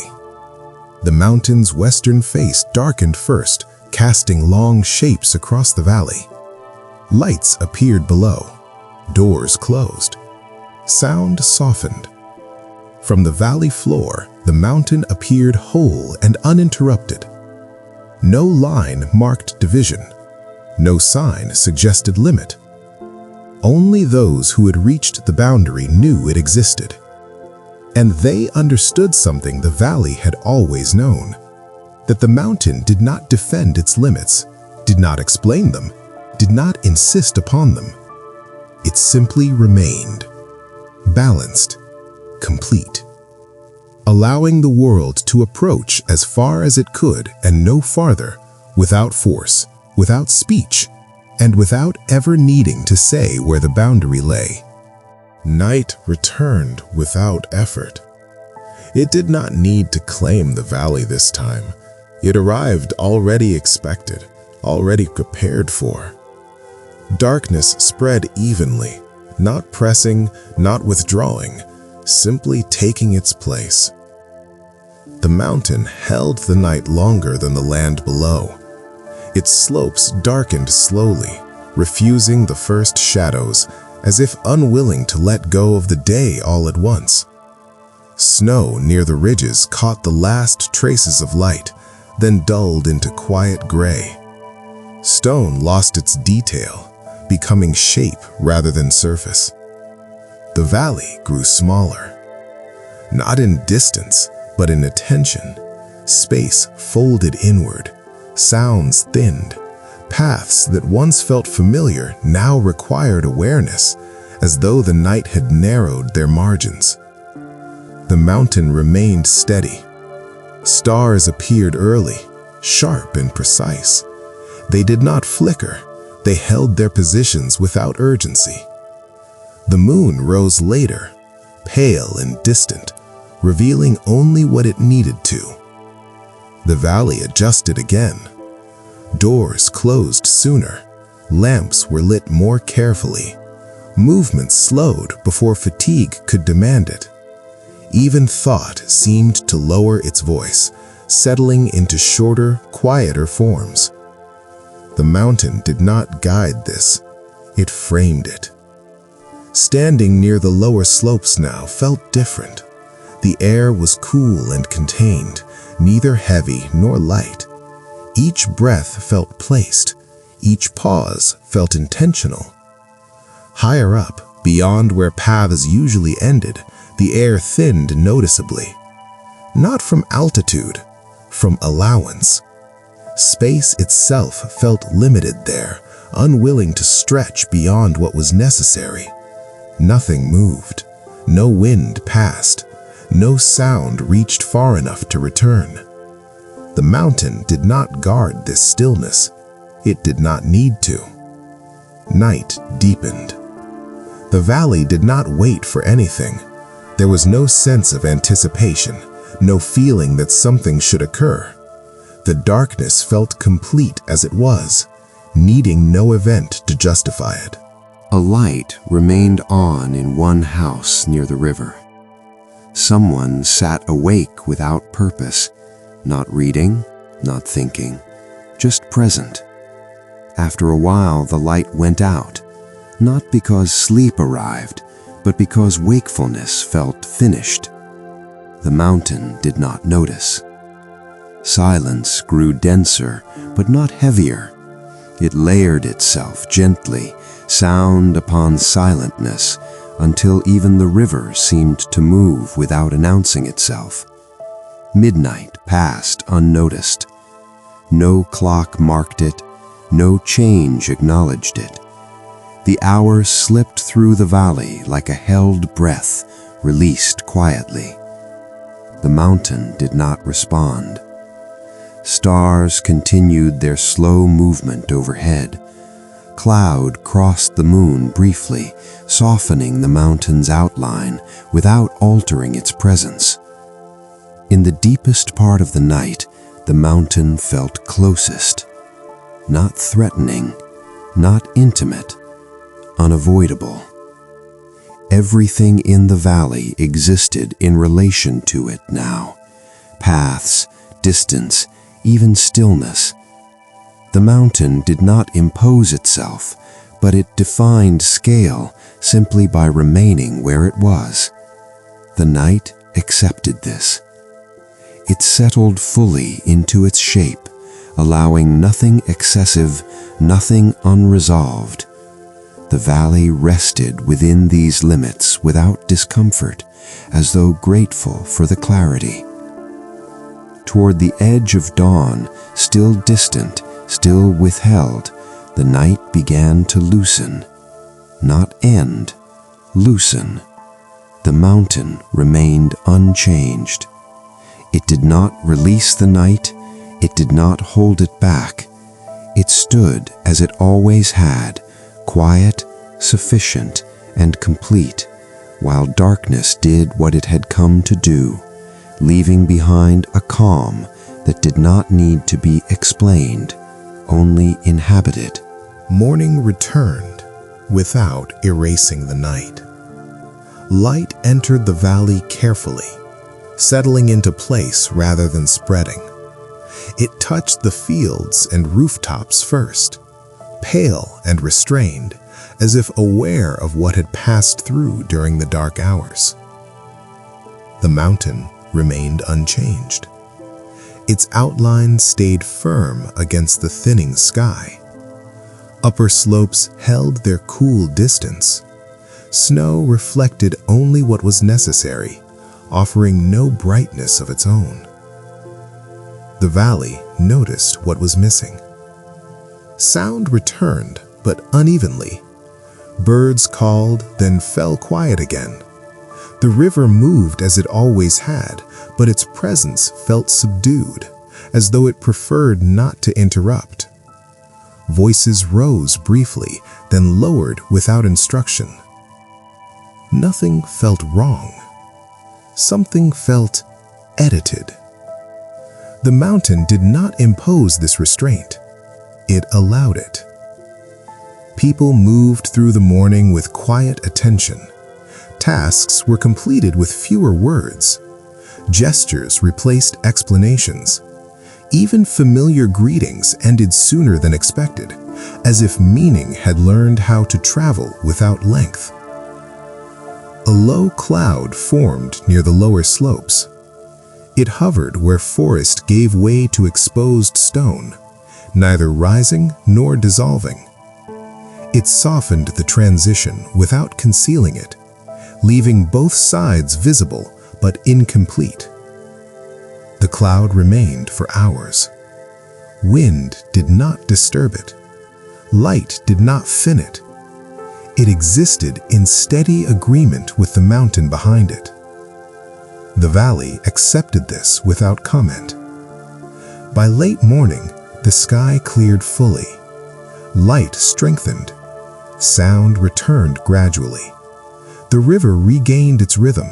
The mountain's western face darkened first, casting long shapes across the valley. Lights appeared below. Doors closed. Sound softened. From the valley floor, the mountain appeared whole and uninterrupted. No line marked division. No sign suggested limit. Only those who had reached the boundary knew it existed. And they understood something the valley had always known: that the mountain did not defend its limits, did not explain them, did not insist upon them. It simply remained, balanced, complete, allowing the world to approach as far as it could and no farther, without force, without speech, and without ever needing to say where the boundary lay. Night returned without effort. It did not need to claim the valley this time. It arrived already expected, already prepared for. Darkness spread evenly, not pressing, not withdrawing, simply taking its place. The mountain held the night longer than the land below. Its slopes darkened slowly, refusing the first shadows, as if unwilling to let go of the day all at once. Snow near the ridges caught the last traces of light, then dulled into quiet gray. Stone lost its detail, becoming shape rather than surface. The valley grew smaller. Not in distance, but in attention. Space folded inward. Sounds thinned. Paths that once felt familiar now required awareness, as though the night had narrowed their margins. The mountain remained steady. Stars appeared early, sharp and precise. They did not flicker. They held their positions without urgency. The moon rose later, pale and distant, revealing only what it needed to. The valley adjusted again. Doors closed sooner. Lamps were lit more carefully. Movement slowed before fatigue could demand it. Even thought seemed to lower its voice, settling into shorter, quieter forms. The mountain did not guide this. It framed it. Standing near the lower slopes now felt different. The air was cool and contained, neither heavy nor light. Each breath felt placed. Each pause felt intentional. Higher up, beyond where paths usually ended, the air thinned noticeably. Not from altitude, from allowance. Space itself felt limited there, unwilling to stretch beyond what was necessary. Nothing moved. No wind passed. No sound reached far enough to return. The mountain did not guard this stillness. It did not need to. Night deepened. The valley did not wait for anything. There was no sense of anticipation, no feeling that something should occur. The darkness felt complete as it was, needing no event to justify it. A light remained on in one house near the river. Someone sat awake without purpose, not reading, not thinking, just present. After a while, the light went out, not because sleep arrived, but because wakefulness felt finished. The mountain did not notice. Silence grew denser, but not heavier. It layered itself gently, sound upon silentness, until even the river seemed to move without announcing itself. Midnight passed unnoticed. No clock marked it, no change acknowledged it. The hours slipped through the valley like a held breath, released quietly. The mountain did not respond. Stars continued their slow movement overhead. Cloud crossed the moon briefly, softening the mountain's outline without altering its presence. In the deepest part of the night, the mountain felt closest. Not threatening, not intimate, unavoidable. Everything in the valley existed in relation to it now. Paths, distance, even stillness. The mountain did not impose itself, but it defined scale simply by remaining where it was. The night accepted this. It settled fully into its shape, allowing nothing excessive, nothing unresolved. The valley rested within these limits without discomfort, as though grateful for the clarity. Toward the edge of dawn, still distant, still withheld, the night began to loosen. Not end, loosen. The mountain remained unchanged. It did not release the night, it did not hold it back. It stood as it always had, quiet, sufficient, and complete, while darkness did what it had come to do, leaving behind a calm that did not need to be explained, only inhabited. Morning returned without erasing the night. Light entered the valley carefully, settling into place rather than spreading. It touched the fields and rooftops first, pale and restrained, as if aware of what had passed through during the dark hours. The mountain remained unchanged. Its outline stayed firm against the thinning sky. Upper slopes held their cool distance. Snow reflected only what was necessary, offering no brightness of its own. The valley noticed what was missing. Sound returned, but unevenly. Birds called, then fell quiet again. The river moved as it always had, but its presence felt subdued, as though it preferred not to interrupt. Voices rose briefly, then lowered without instruction. Nothing felt wrong. Something felt edited. The mountain did not impose this restraint. It allowed it. People moved through the morning with quiet attention. Tasks were completed with fewer words. Gestures replaced explanations. Even familiar greetings ended sooner than expected, as if meaning had learned how to travel without length. A low cloud formed near the lower slopes. It hovered where forest gave way to exposed stone, neither rising nor dissolving. It softened the transition without concealing it, leaving both sides visible but incomplete. The cloud remained for hours. Wind did not disturb it. Light did not thin it. It existed in steady agreement with the mountain behind it. The valley accepted this without comment. By late morning, the sky cleared fully. Light strengthened. Sound returned gradually. The river regained its rhythm.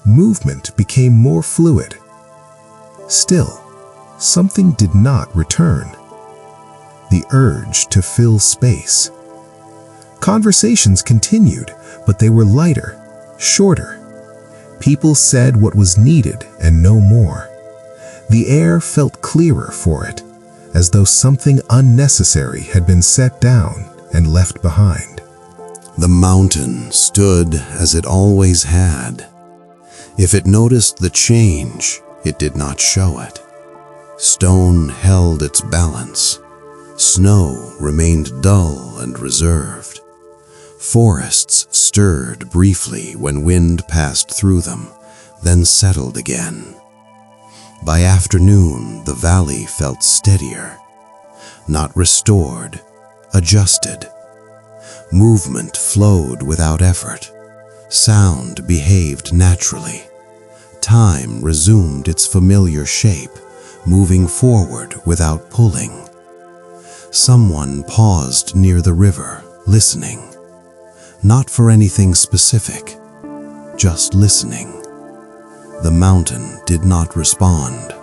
Movement became more fluid. Still, something did not return. The urge to fill space. Conversations continued, but they were lighter, shorter. People said what was needed and no more. The air felt clearer for it, as though something unnecessary had been set down and left behind. The mountain stood as it always had. If it noticed the change, it did not show it. Stone held its balance. Snow remained dull and reserved. Forests stirred briefly when wind passed through them, then settled again. By afternoon, the valley felt steadier, not restored, adjusted. Movement flowed without effort. Sound behaved naturally. Time resumed its familiar shape, moving forward without pulling. Someone paused near the river, listening. Not for anything specific, just listening. The mountain did not respond.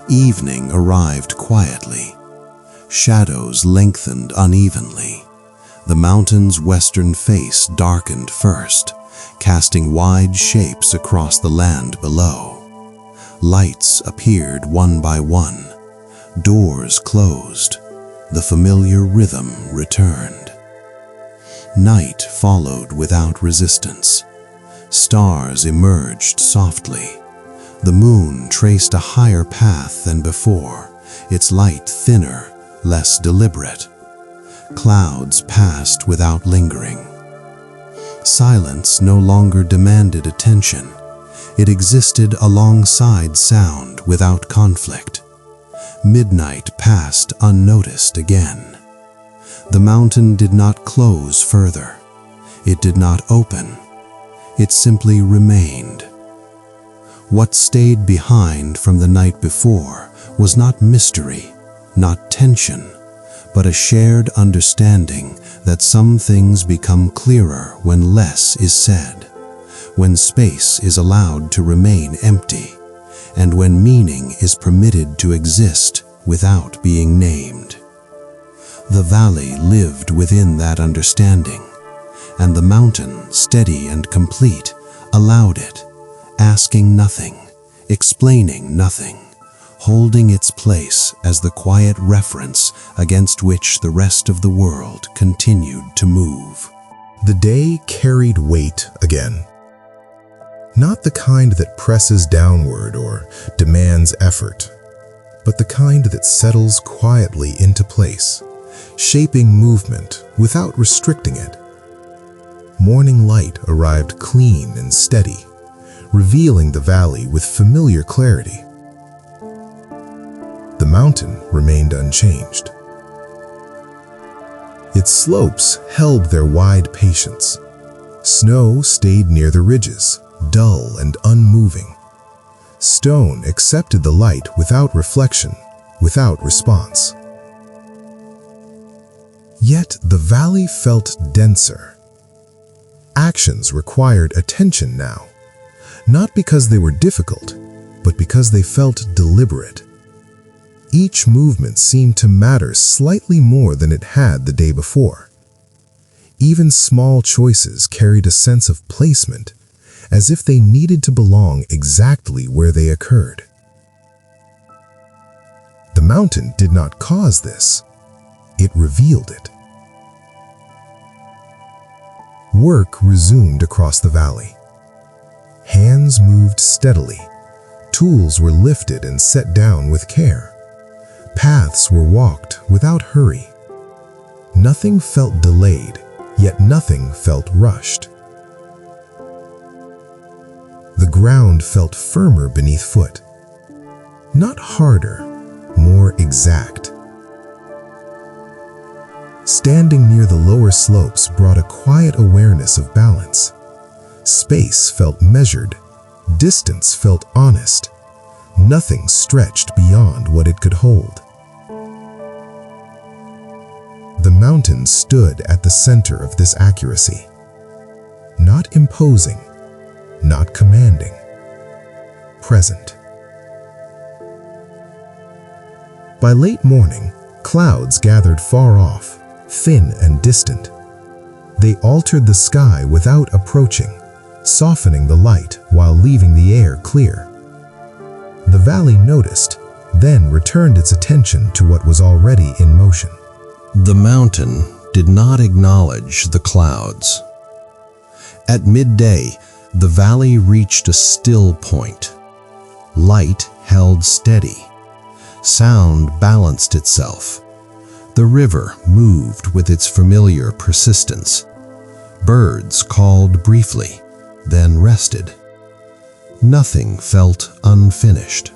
Evening arrived quietly. Shadows lengthened unevenly. The mountain's western face darkened first, casting wide shapes across the land below. Lights appeared one by one. Doors closed. The familiar rhythm returned. Night followed without resistance. Stars emerged softly. The moon traced a higher path than before, its light thinner, less deliberate. Clouds passed without lingering. Silence no longer demanded attention. It existed alongside sound without conflict. Midnight passed unnoticed again. The mountain did not close further. It did not open. It simply remained. What stayed behind from the night before was not mystery, not tension, but a shared understanding that some things become clearer when less is said, when space is allowed to remain empty, and when meaning is permitted to exist without being named. The valley lived within that understanding, and the mountain, steady and complete, allowed it, asking nothing, explaining nothing, holding its place as the quiet reference against which the rest of the world continued to move. The day carried weight again. Not the kind that presses downward or demands effort, but the kind that settles quietly into place, shaping movement without restricting it. Morning light arrived clean and steady, revealing the valley with familiar clarity. The mountain remained unchanged. Its slopes held their wide patience. Snow stayed near the ridges, dull and unmoving. Stone accepted the light without reflection, without response. Yet the valley felt denser. Actions required attention now, not because they were difficult, but because they felt deliberate. Each movement seemed to matter slightly more than it had the day before. Even small choices carried a sense of placement, as if they needed to belong exactly where they occurred. The mountain did not cause this, it revealed it. Work resumed across the valley. Hands moved steadily. Tools were lifted and set down with care. Paths were walked without hurry. Nothing felt delayed, yet nothing felt rushed. The ground felt firmer beneath foot. Not harder, more exact. Standing near the lower slopes brought a quiet awareness of balance. Space felt measured, distance felt honest. Nothing stretched beyond what it could hold. The mountain stood at the center of this accuracy. Not imposing, not commanding, present. By late morning, clouds gathered far off, thin and distant. They altered the sky without approaching, softening the light while leaving the air clear. The valley noticed, then returned its attention to what was already in motion. The mountain did not acknowledge the clouds. At midday, the valley reached a still point. Light held steady. Sound balanced itself. The river moved with its familiar persistence. Birds called briefly, then rested. Nothing felt unfinished.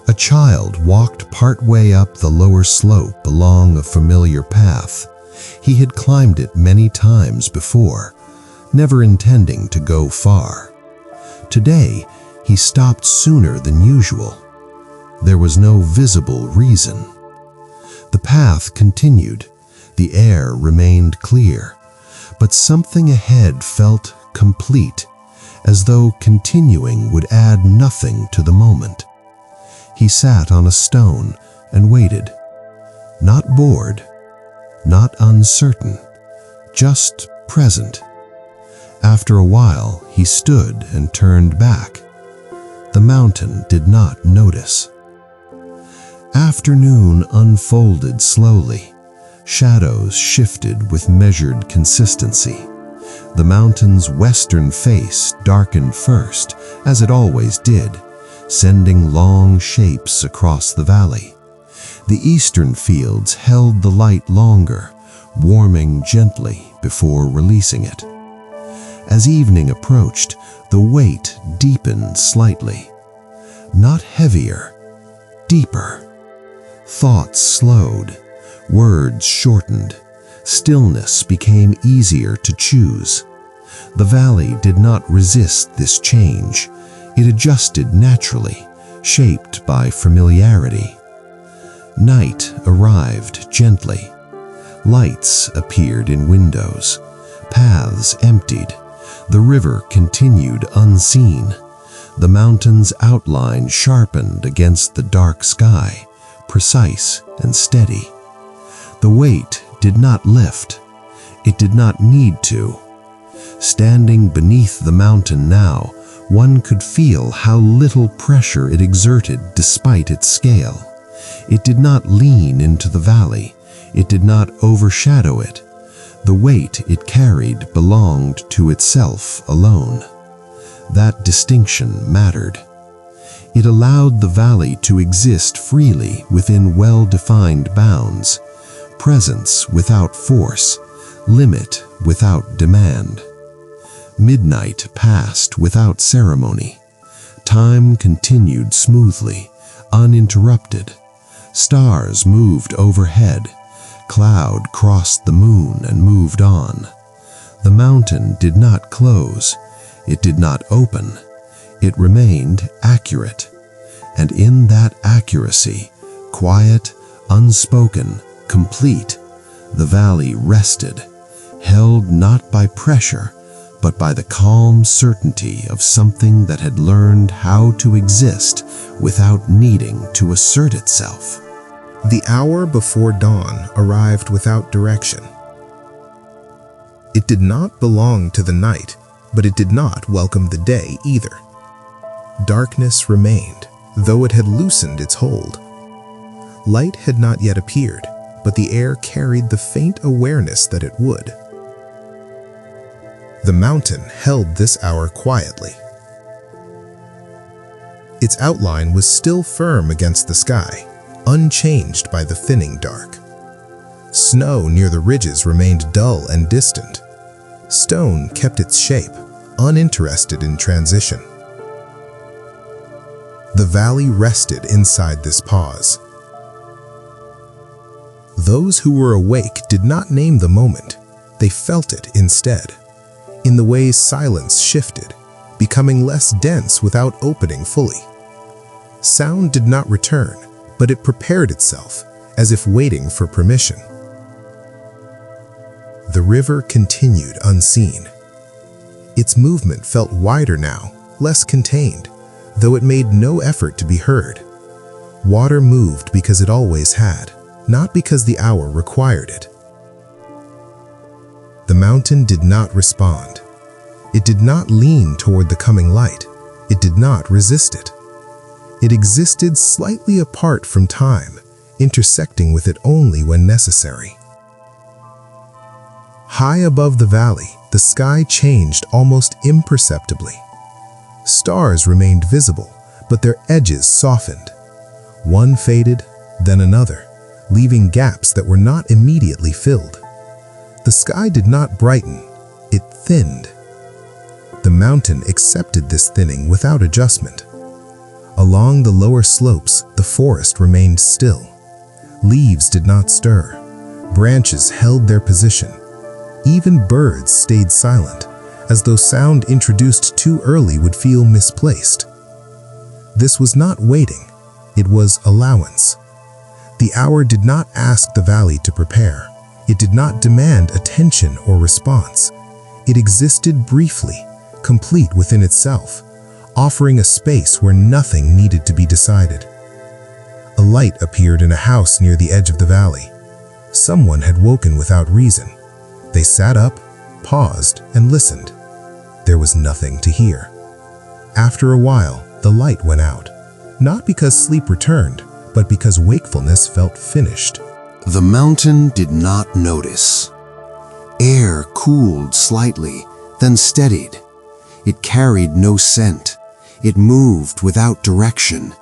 A child walked partway up the lower slope along a familiar path. He had climbed it many times before, never intending to go far. Today, he stopped sooner than usual. There was no visible reason. The path continued. The air remained clear, but something ahead felt complete, as though continuing would add nothing to the moment. He sat on a stone and waited, not bored, not uncertain, just present. After a while, he stood and turned back. The mountain did not notice. Afternoon unfolded slowly. Shadows shifted with measured consistency. The mountain's western face darkened first, as it always did, sending long shapes across the valley. The eastern fields held the light longer, warming gently before releasing it. As evening approached, the weight deepened slightly. Not heavier, deeper. Thoughts slowed, words shortened, stillness became easier to choose. The valley did not resist this change. It adjusted naturally, shaped by familiarity. Night arrived gently. Lights appeared in windows. Paths emptied. The river continued unseen. The mountain's outline sharpened against the dark sky, precise and steady. The weight did not lift. It did not need to. Standing beneath the mountain now, one could feel how little pressure it exerted despite its scale. It did not lean into the valley. It did not overshadow it. The weight it carried belonged to itself alone. That distinction mattered. It allowed the valley to exist freely within well-defined bounds, presence without force, limit without demand. Midnight passed without ceremony. Time continued smoothly, uninterrupted. Stars moved overhead. cloud crossed the moon and moved on. The mountain did not close. It did not open. It remained accurate. And in that accuracy, quiet, unspoken, complete, the valley rested, held not by pressure, but by the calm certainty of something that had learned how to exist without needing to assert itself. The hour before dawn arrived without direction. It did not belong to the night, but it did not welcome the day either. Darkness remained, though it had loosened its hold. Light had not yet appeared, but the air carried the faint awareness that it would. The mountain held this hour quietly. Its outline was still firm against the sky, unchanged by the thinning dark. Snow near the ridges remained dull and distant. Stone kept its shape, uninterested in transition. The valley rested inside this pause. Those who were awake did not name the moment. They felt it instead, in the way silence shifted, becoming less dense without opening fully. Sound did not return, but it prepared itself, as if waiting for permission. The river continued unseen. Its movement felt wider now, less contained, though it made no effort to be heard. Water moved because it always had, not because the hour required it. The mountain did not respond. It did not lean toward the coming light. It did not resist it. It existed slightly apart from time, intersecting with it only when necessary. High above the valley, the sky changed almost imperceptibly. Stars remained visible, but their edges softened. One faded, then another, leaving gaps that were not immediately filled. The sky did not brighten, it thinned. The mountain accepted this thinning without adjustment. Along the lower slopes, the forest remained still. Leaves did not stir. Branches held their position. Even birds stayed silent, as though sound introduced too early would feel misplaced. This was not waiting, it was allowance. The hour did not ask the valley to prepare. It did not demand attention or response. It existed briefly, complete within itself, offering a space where nothing needed to be decided. A light appeared in a house near the edge of the valley. Someone had woken without reason. They sat up, paused, and listened. There was nothing to hear. After a while, the light went out, not because sleep returned, but because wakefulness felt finished. The mountain did not notice. Air cooled slightly, then steadied. It carried no scent. It moved without direction.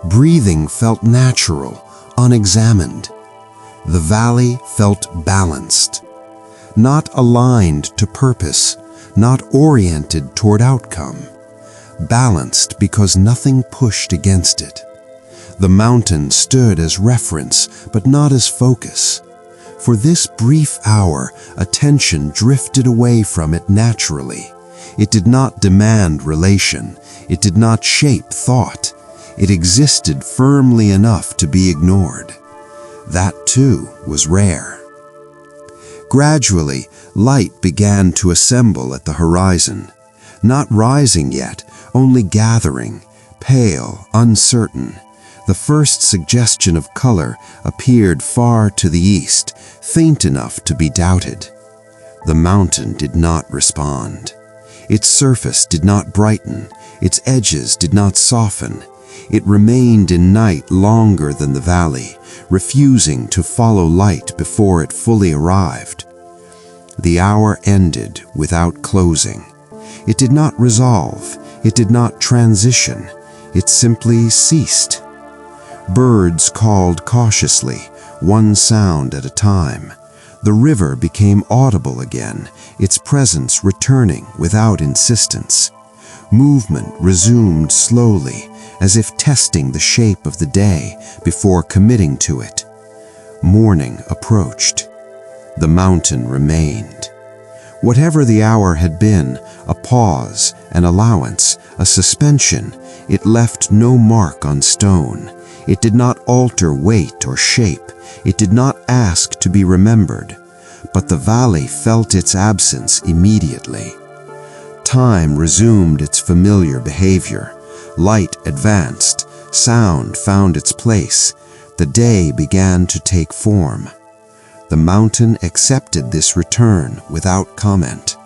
Breathing felt natural, unexamined. The valley felt balanced. Not aligned to purpose, not oriented toward outcome. Balanced because nothing pushed against it. The mountain stood as reference, but not as focus. For this brief hour, attention drifted away from it naturally. It did not demand relation. It did not shape thought. It existed firmly enough to be ignored. That, too, was rare. Gradually, light began to assemble at the horizon. Not rising yet, only gathering, pale, uncertain. The first suggestion of color appeared far to the east, faint enough to be doubted. The mountain did not respond. Its surface did not brighten. Its edges did not soften. It remained in night longer than the valley, refusing to follow light before it fully arrived. The hour ended without closing. It did not resolve. It did not transition. It simply ceased. Birds called cautiously, one sound at a time. The river became audible again, its presence returning without insistence. Movement resumed slowly, as if testing the shape of the day before committing to it. Morning approached. The mountain remained. Whatever the hour had been, a pause, an allowance, a suspension, it left no mark on stone. It did not alter weight or shape. It did not ask to be remembered. But the valley felt its absence immediately. Time resumed its familiar behavior. Light advanced. Sound found its place. The day began to take form. The mountain accepted this return without comment.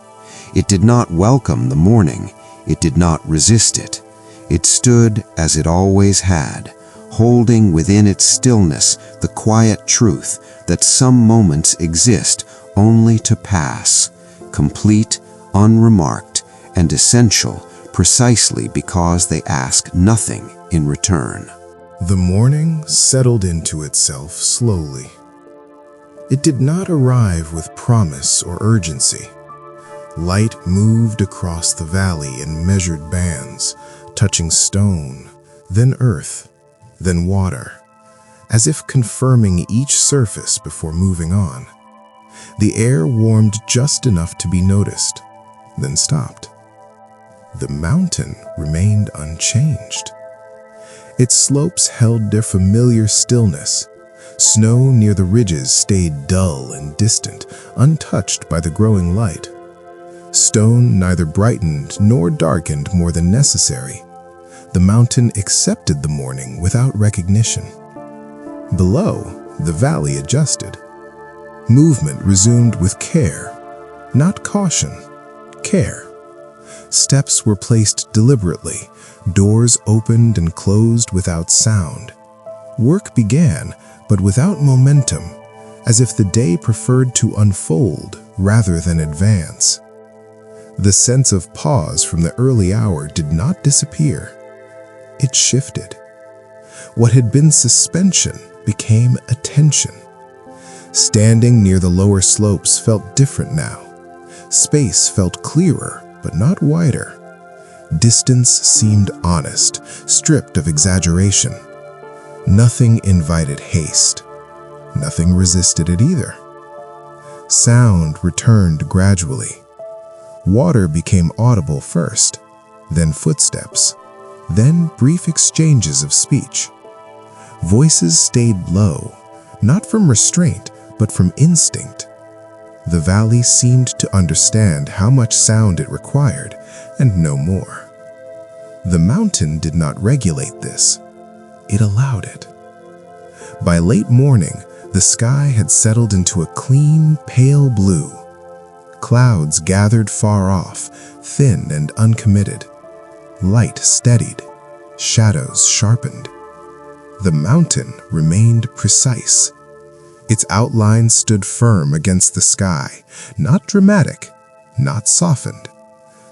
It did not welcome the morning. It did not resist it. It stood as it always had, holding within its stillness the quiet truth that some moments exist only to pass, complete, unremarked, and essential precisely because they ask nothing in return. The morning settled into itself slowly. It did not arrive with promise or urgency. Light moved across the valley in measured bands, touching stone, then earth, then water, as if confirming each surface before moving on. The air warmed just enough to be noticed, then stopped. The mountain remained unchanged. Its slopes held their familiar stillness. Snow near the ridges stayed dull and distant, untouched by the growing light. Stone neither brightened nor darkened more than necessary. The mountain accepted the morning without recognition. Below, the valley adjusted. Movement resumed with care, not caution, care. Steps were placed deliberately, doors opened and closed without sound. Work began, but without momentum, as if the day preferred to unfold rather than advance. The sense of pause from the early hour did not disappear. It shifted. What had been suspension became attention. Standing near the lower slopes felt different now. Space felt clearer, but not wider. Distance seemed honest, stripped of exaggeration. Nothing invited haste. Nothing resisted it either. Sound returned gradually. Water became audible first, then footsteps, then brief exchanges of speech. Voices stayed low, not from restraint, but from instinct. The valley seemed to understand how much sound it required, and no more. The mountain did not regulate this. It allowed it. By late morning, the sky had settled into a clean, pale blue. Clouds gathered far off, thin and uncommitted. Light steadied, shadows sharpened. The mountain remained precise. Its outline stood firm against the sky, not dramatic, not softened.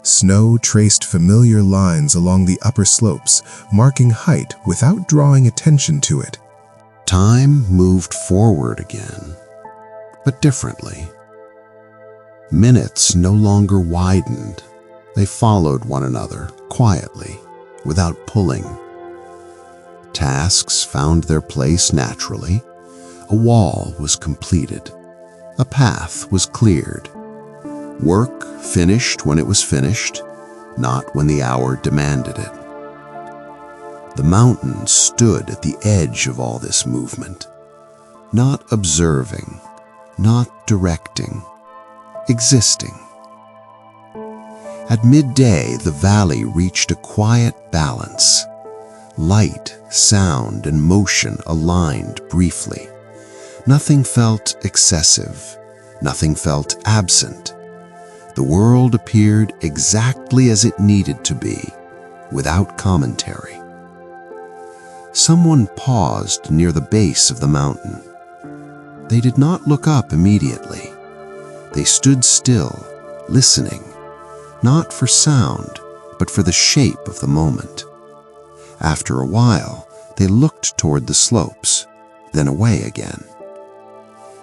Snow traced familiar lines along the upper slopes, marking height without drawing attention to it. Time moved forward again, but differently. Minutes no longer widened. They followed one another quietly, without pulling. Tasks found their place naturally. A wall was completed. A path was cleared. Work finished when it was finished, not when the hour demanded it. The mountain stood at the edge of all this movement, not observing, not directing, existing. At midday, the valley reached a quiet balance. Light, sound, and motion aligned briefly. Nothing felt excessive. Nothing felt absent. The world appeared exactly as it needed to be, without commentary. Someone paused near the base of the mountain. They did not look up immediately. They stood still, listening, not for sound, but for the shape of the moment. After a while, they looked toward the slopes, then away again.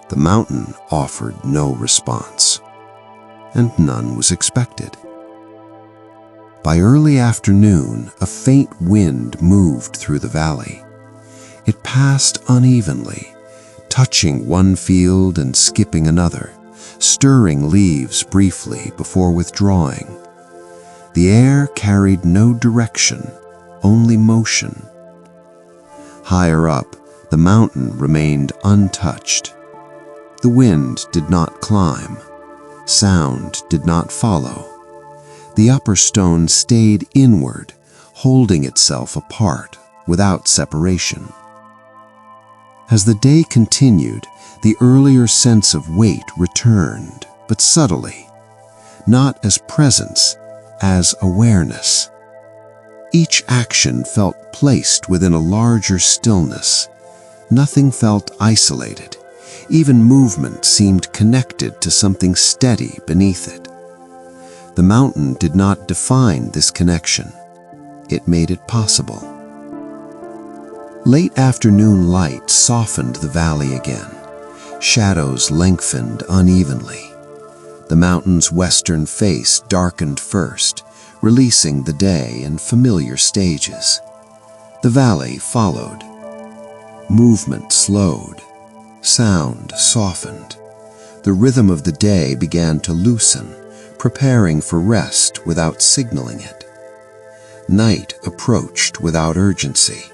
The mountain offered no response, and none was expected. By early afternoon, a faint wind moved through the valley. It passed unevenly, touching one field and skipping another, stirring leaves briefly before withdrawing. The air carried no direction, only motion. Higher up, the mountain remained untouched. The wind did not climb. Sound did not follow. The upper stone stayed inward, holding itself apart, without separation. As the day continued, the earlier sense of weight returned, but subtly, not as presence, as awareness. Each action felt placed within a larger stillness. Nothing felt isolated. Even movement seemed connected to something steady beneath it. The mountain did not define this connection. It made it possible. Late afternoon light softened the valley again. Shadows lengthened unevenly. The mountain's western face darkened first, releasing the day in familiar stages. The valley followed. Movement slowed. Sound softened. The rhythm of the day began to loosen, preparing for rest without signaling it. Night approached without urgency.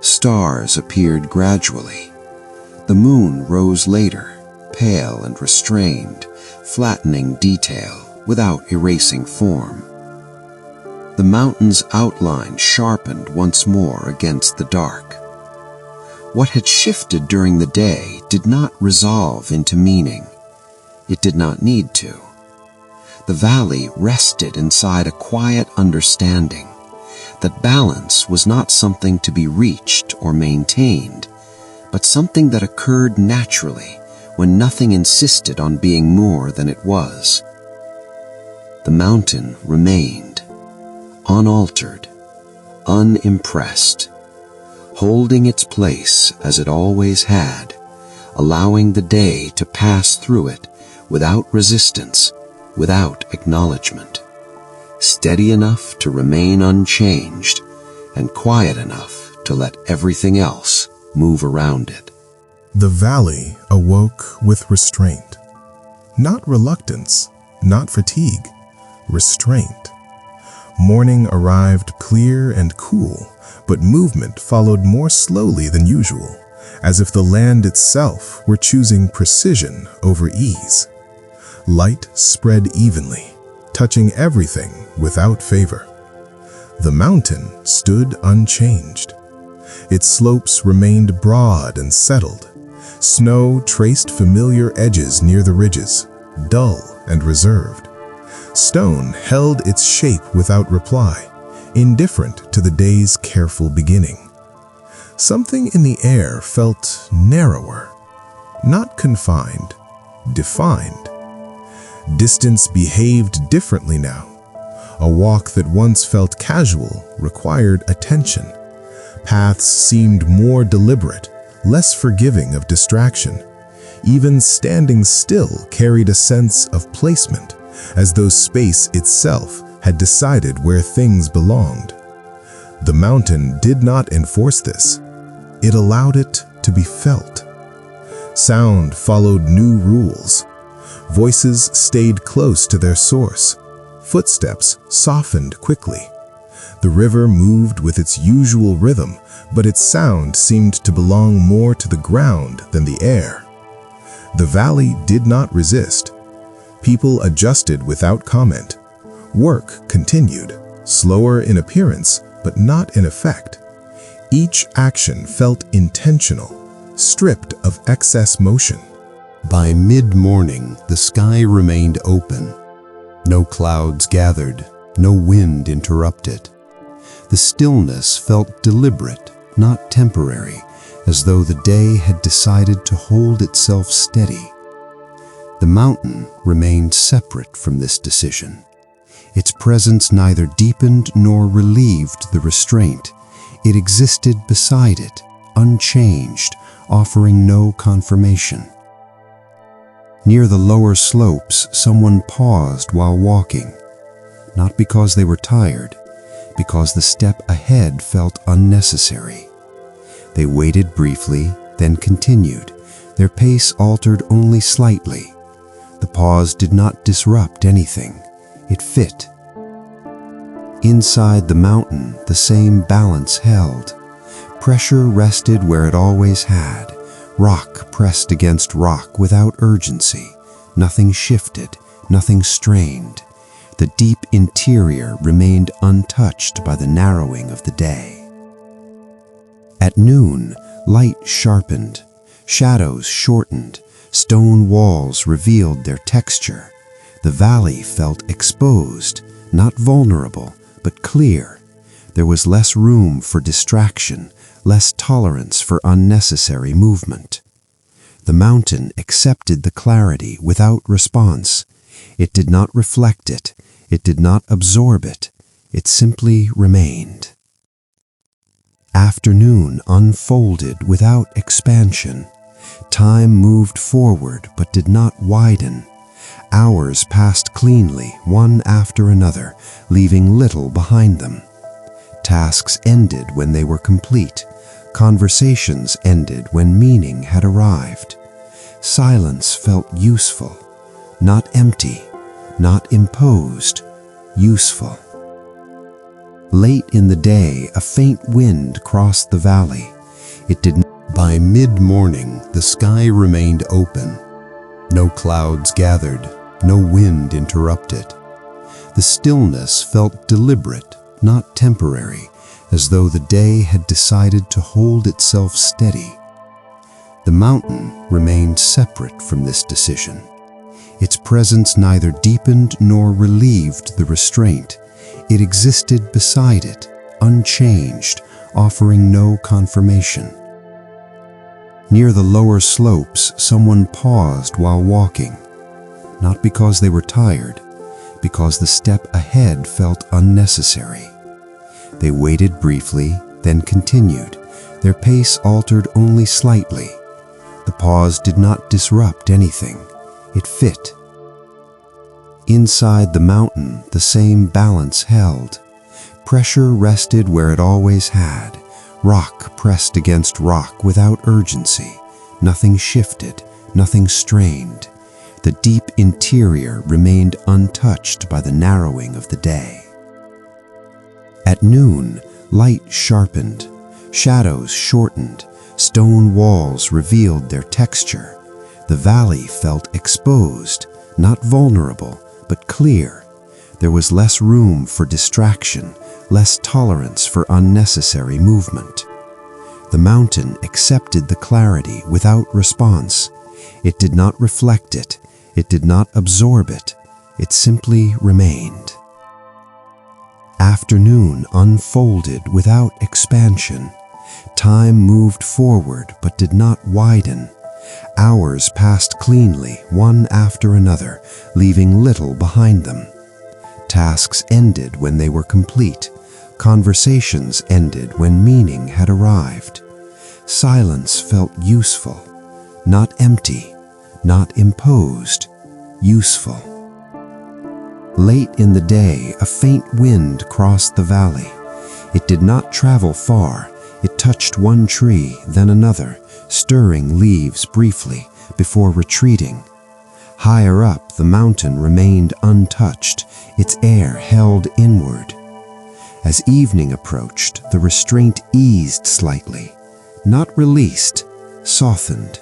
Stars appeared gradually. The moon rose later, pale and restrained, flattening detail without erasing form. The mountain's outline sharpened once more against the dark. What had shifted during the day did not resolve into meaning. It did not need to. The valley rested inside a quiet understanding that balance was not something to be reached or maintained, but something that occurred naturally when nothing insisted on being more than it was. The mountain remained, unaltered, unimpressed, holding its place as it always had, allowing the day to pass through it without resistance, without acknowledgement, steady enough to remain unchanged and quiet enough to let everything else move around it. The valley awoke with restraint. Not reluctance, not fatigue, restraint. Morning arrived clear and cool, but movement followed more slowly than usual, as if the land itself were choosing precision over ease. Light spread evenly, touching everything without favor. The mountain stood unchanged. Its slopes remained broad and settled. Snow traced familiar edges near the ridges, dull and reserved. Stone held its shape without reply, indifferent to the day's careful beginning. Something in the air felt narrower, not confined, defined. Distance behaved differently now. A walk that once felt casual required attention. Paths seemed more deliberate, less forgiving of distraction. Even standing still carried a sense of placement, as though space itself had decided where things belonged. The mountain did not enforce this. It allowed it to be felt. Sound followed new rules. Voices stayed close to their source. Footsteps softened quickly. The river moved with its usual rhythm, but its sound seemed to belong more to the ground than the air. The valley did not resist. People adjusted without comment. Work continued, slower in appearance, but not in effect. Each action felt intentional, stripped of excess motion. By mid-morning, the sky remained open. No clouds gathered, no wind interrupted. The stillness felt deliberate, not temporary, as though the day had decided to hold itself steady. The mountain remained separate from this decision. Its presence neither deepened nor relieved the restraint. It existed beside it, unchanged, offering no confirmation. Near the lower slopes, someone paused while walking, not because they were tired, because the step ahead felt unnecessary. They waited briefly, then continued, their pace altered only slightly. The pause did not disrupt anything. It fit. Inside the mountain, the same balance held. Pressure rested where it always had. Rock pressed against rock without urgency. Nothing shifted, nothing strained. The deep interior remained untouched by the narrowing of the day. At noon, light sharpened, shadows shortened, stone walls revealed their texture. The valley felt exposed, not vulnerable, but clear. There was less room for distraction, less tolerance for unnecessary movement. The mountain accepted the clarity without response. It did not reflect it. It did not absorb it. It simply remained. Afternoon unfolded without expansion. Time moved forward but did not widen. Hours passed cleanly, one after another, leaving little behind them. Tasks ended when they were complete. Conversations ended when meaning had arrived. Silence felt useful, not empty, not imposed, useful. Late in the day, a faint wind crossed the valley. It did not. By mid-morning, the sky remained open. No clouds gathered, no wind interrupted. The stillness felt deliberate, not temporary, as though the day had decided to hold itself steady. The mountain remained separate from this decision. Its presence neither deepened nor relieved the restraint. It existed beside it, unchanged, offering no confirmation. Near the lower slopes, someone paused while walking, not because they were tired, because the step ahead felt unnecessary. They waited briefly, then continued. Their pace altered only slightly. The pause did not disrupt anything. It fit. Inside the mountain, the same balance held. Pressure rested where it always had. Rock pressed against rock without urgency. Nothing shifted, nothing strained. The deep interior remained untouched by the narrowing of the day. At noon, light sharpened, shadows shortened, stone walls revealed their texture. The valley felt exposed, not vulnerable, but clear. There was less room for distraction, less tolerance for unnecessary movement. The mountain accepted the clarity without response. It did not reflect it. It did not absorb it. It simply remained. Afternoon unfolded without expansion. Time moved forward but did not widen. Hours passed cleanly, one after another, leaving little behind them. Tasks ended when they were complete. Conversations ended when meaning had arrived. Silence felt useful, not empty, not imposed, useful. Late in the day, a faint wind crossed the valley. It did not travel far. It touched one tree, then another, stirring leaves briefly before retreating. Higher up, the mountain remained untouched, its air held inward. As evening approached, the restraint eased slightly, not released, softened.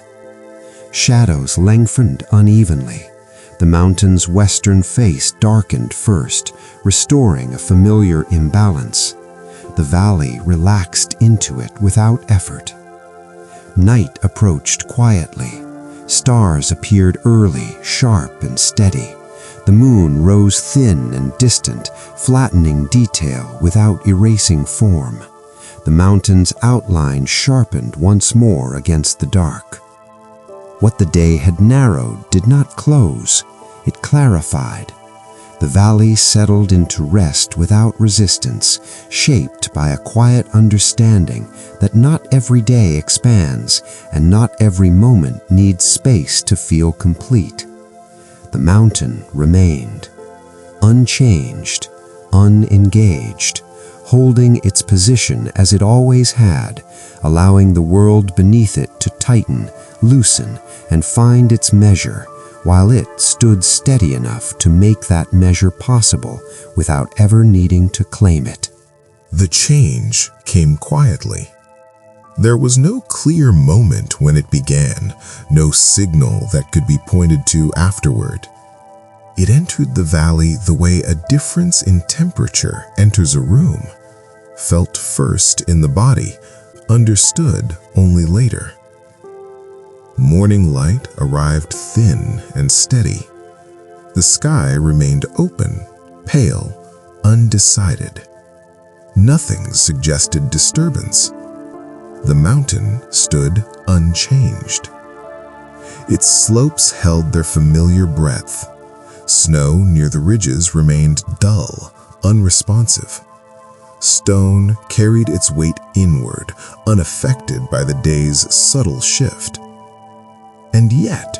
Shadows lengthened unevenly. The mountain's western face darkened first, restoring a familiar imbalance. The valley relaxed into it without effort. Night approached quietly. Stars appeared early, sharp and steady. The moon rose thin and distant, flattening detail without erasing form. The mountain's outline sharpened once more against the dark. What the day had narrowed did not close, it clarified. The valley settled into rest without resistance, shaped by a quiet understanding that not every day expands and not every moment needs space to feel complete. The mountain remained, unchanged, unengaged, holding its position as it always had, allowing the world beneath it to tighten, loosen, and find its measure, while it stood steady enough to make that measure possible without ever needing to claim it. The change came quietly. There was no clear moment when it began, no signal that could be pointed to afterward. It entered the valley the way a difference in temperature enters a room, felt first in the body, understood only later. Morning light arrived thin and steady. The sky remained open, pale, undecided. Nothing suggested disturbance. The mountain stood unchanged. Its slopes held their familiar breadth. Snow near the ridges remained dull, unresponsive. Stone carried its weight inward, unaffected by the day's subtle shift. And yet,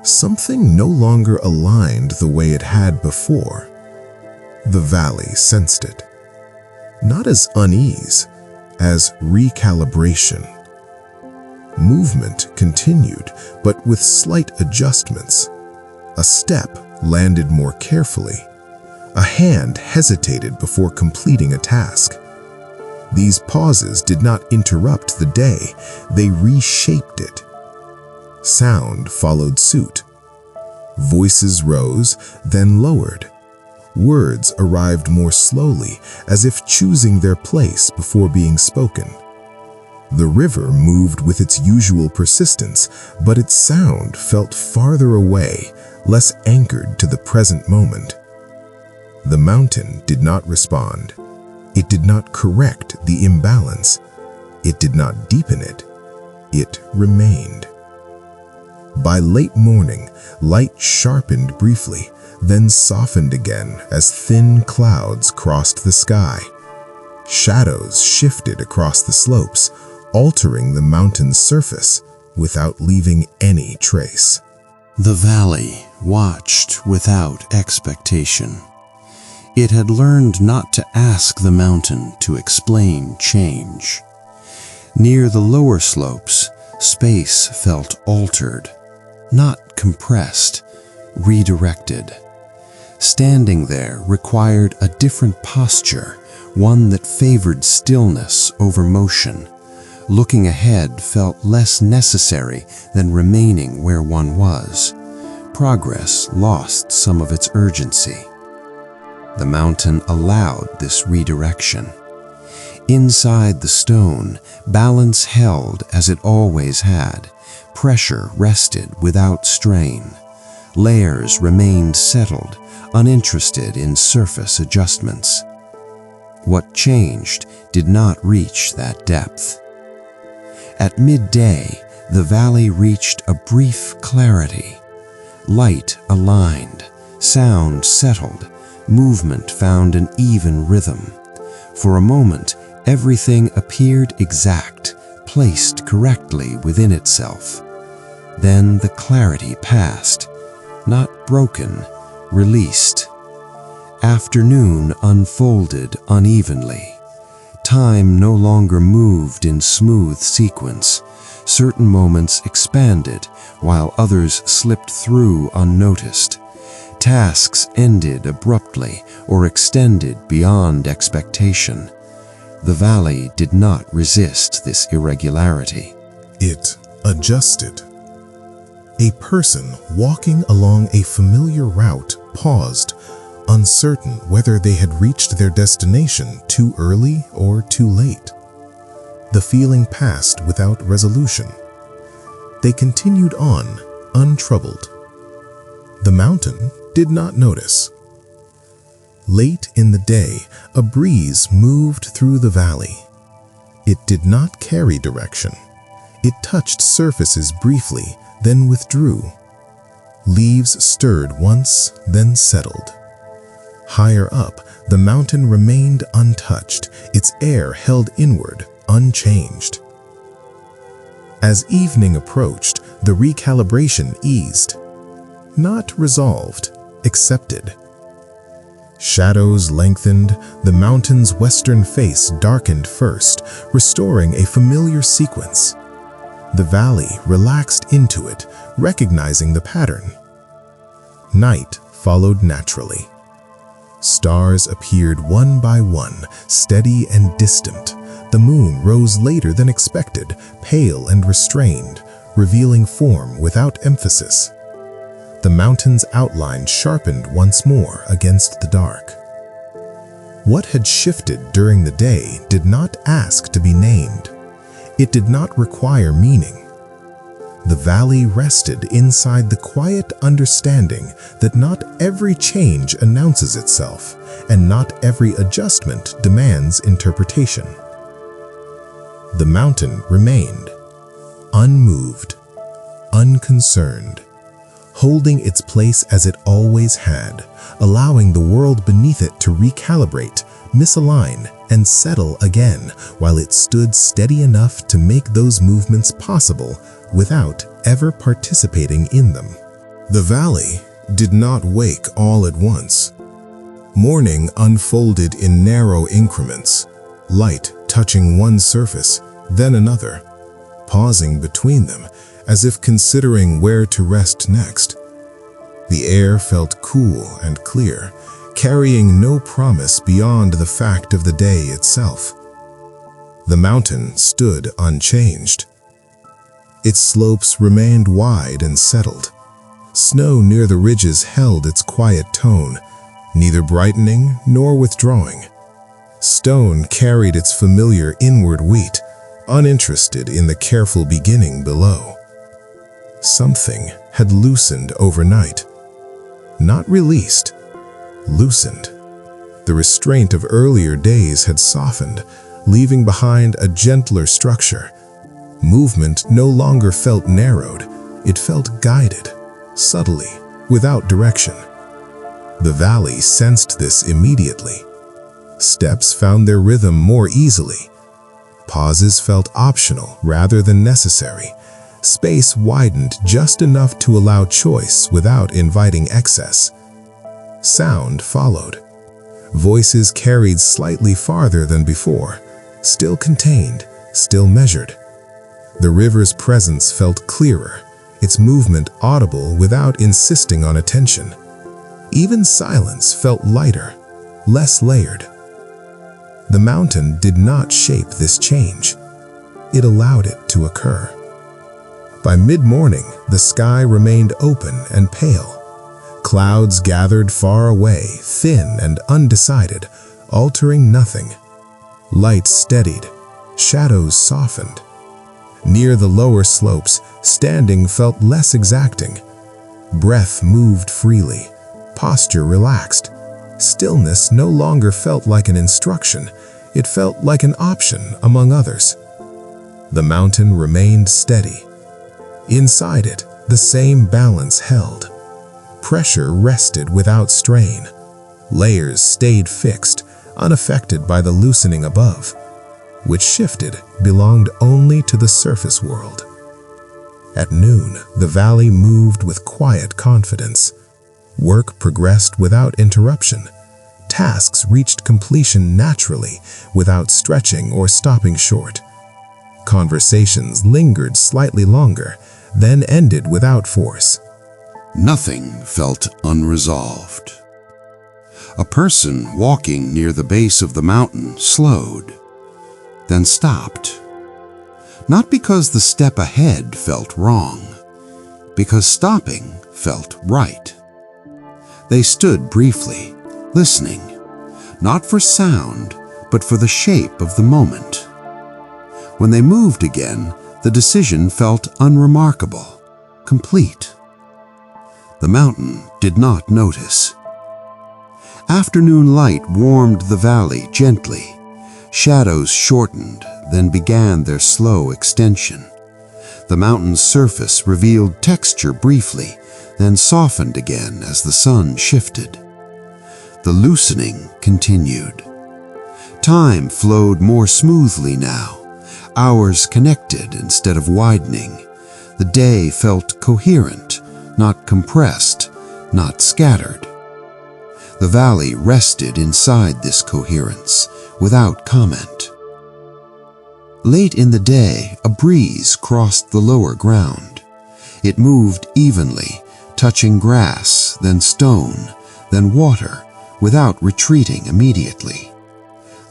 something no longer aligned the way it had before. The valley sensed it. Not as unease, as recalibration. Movement continued, but with slight adjustments. A step landed more carefully. A hand hesitated before completing a task. These pauses did not interrupt the day, they reshaped it. Sound followed suit. Voices rose, then lowered. Words arrived more slowly, as if choosing their place before being spoken. The river moved with its usual persistence, but its sound felt farther away, less anchored to the present moment. The mountain did not respond. It did not correct the imbalance. It did not deepen it. It remained. By late morning, light sharpened briefly, then softened again as thin clouds crossed the sky. Shadows shifted across the slopes, altering the mountain's surface without leaving any trace. The valley watched without expectation. It had learned not to ask the mountain to explain change. Near the lower slopes, space felt altered, not compressed, redirected. Standing there required a different posture, one that favored stillness over motion. Looking ahead felt less necessary than remaining where one was. Progress lost some of its urgency. The mountain allowed this redirection. Inside the stone, balance held as it always had. Pressure rested without strain. Layers remained settled, uninterested in surface adjustments. What changed did not reach that depth. At midday, the valley reached a brief clarity. Light aligned, sound settled, movement found an even rhythm. For a moment, everything appeared exact, placed correctly within itself. Then the clarity passed, not broken, released. Afternoon unfolded unevenly. Time no longer moved in smooth sequence. Certain moments expanded, while others slipped through unnoticed. Tasks ended abruptly or extended beyond expectation. The valley did not resist this irregularity. It adjusted. A person walking along a familiar route paused, uncertain whether they had reached their destination too early or too late. The feeling passed without resolution. They continued on, untroubled. The mountain did not notice. Late in the day, a breeze moved through the valley. It did not carry direction. It touched surfaces briefly, then withdrew. Leaves stirred once, then settled. Higher up, the mountain remained untouched, its air held inward, unchanged. As evening approached, the recalibration eased. Not resolved, accepted. Shadows lengthened, the mountain's western face darkened first, restoring a familiar sequence. The valley relaxed into it, recognizing the pattern. Night followed naturally. Stars appeared one by one, steady and distant. The moon rose later than expected, pale and restrained, revealing form without emphasis. The mountain's outline sharpened once more against the dark. What had shifted during the day did not ask to be named. It did not require meaning. The valley rested inside the quiet understanding that not every change announces itself, and not every adjustment demands interpretation. The mountain remained, unmoved, unconcerned, holding its place as it always had, allowing the world beneath it to recalibrate, misalign, and settle again, while it stood steady enough to make those movements possible without ever participating in them. The valley did not wake all at once. Morning unfolded in narrow increments, light touching one surface, then another, pausing between them as if considering where to rest next. The air felt cool and clear, carrying no promise beyond the fact of the day itself. The mountain stood unchanged. Its slopes remained wide and settled. Snow near the ridges held its quiet tone, neither brightening nor withdrawing. Stone carried its familiar inward weight, uninterested in the careful beginning below. Something had loosened overnight. Not released, loosened. The restraint of earlier days had softened, leaving behind a gentler structure. Movement no longer felt narrowed, it felt guided, subtly, without direction. The valley sensed this immediately. Steps found their rhythm more easily. Pauses felt optional rather than necessary. Space widened just enough to allow choice without inviting excess. Sound followed. Voices carried slightly farther than before, still contained, still measured. The river's presence felt clearer, its movement audible without insisting on attention. Even silence felt lighter, less layered. The mountain did not shape this change. It allowed it to occur. By mid-morning, the sky remained open and pale. Clouds gathered far away, thin and undecided, altering nothing. Light steadied, shadows softened. Near the lower slopes, standing felt less exacting. Breath moved freely, posture relaxed. Stillness no longer felt like an instruction, it felt like an option among others. The mountain remained steady. Inside it, the same balance held. Pressure rested without strain. Layers stayed fixed, unaffected by the loosening above. Which shifted belonged only to the surface world. At noon, the valley moved with quiet confidence. Work progressed without interruption. Tasks reached completion naturally, without stretching or stopping short. Conversations lingered slightly longer, then ended without force. Nothing felt unresolved. A person walking near the base of the mountain slowed, then stopped. Not because the step ahead felt wrong, because stopping felt right. They stood briefly, listening, not for sound, but for the shape of the moment. When they moved again, the decision felt unremarkable, complete. The mountain did not notice. Afternoon light warmed the valley gently. Shadows shortened, then began their slow extension. The mountain's surface revealed texture briefly, then softened again as the sun shifted. The loosening continued. Time flowed more smoothly now. Hours connected instead of widening. The day felt coherent, not compressed, not scattered. The valley rested inside this coherence, without comment. Late in the day, a breeze crossed the lower ground. It moved evenly, touching grass, then stone, then water, without retreating immediately.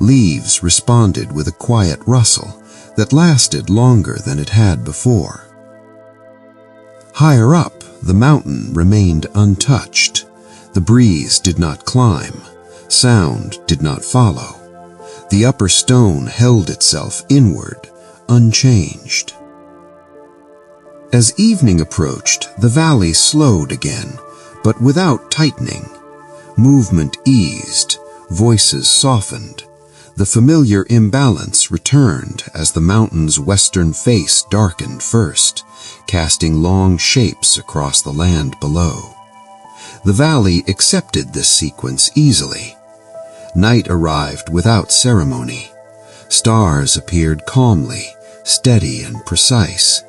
Leaves responded with a quiet rustle that lasted longer than it had before. Higher up, the mountain remained untouched. The breeze did not climb. Sound did not follow. The upper stone held itself inward, unchanged. As evening approached, the valley slowed again, but without tightening. Movement eased, voices softened. The familiar imbalance returned as the mountain's western face darkened first, casting long shapes across the land below. The valley accepted this sequence easily. Night arrived without ceremony. Stars appeared calmly, steady and precise.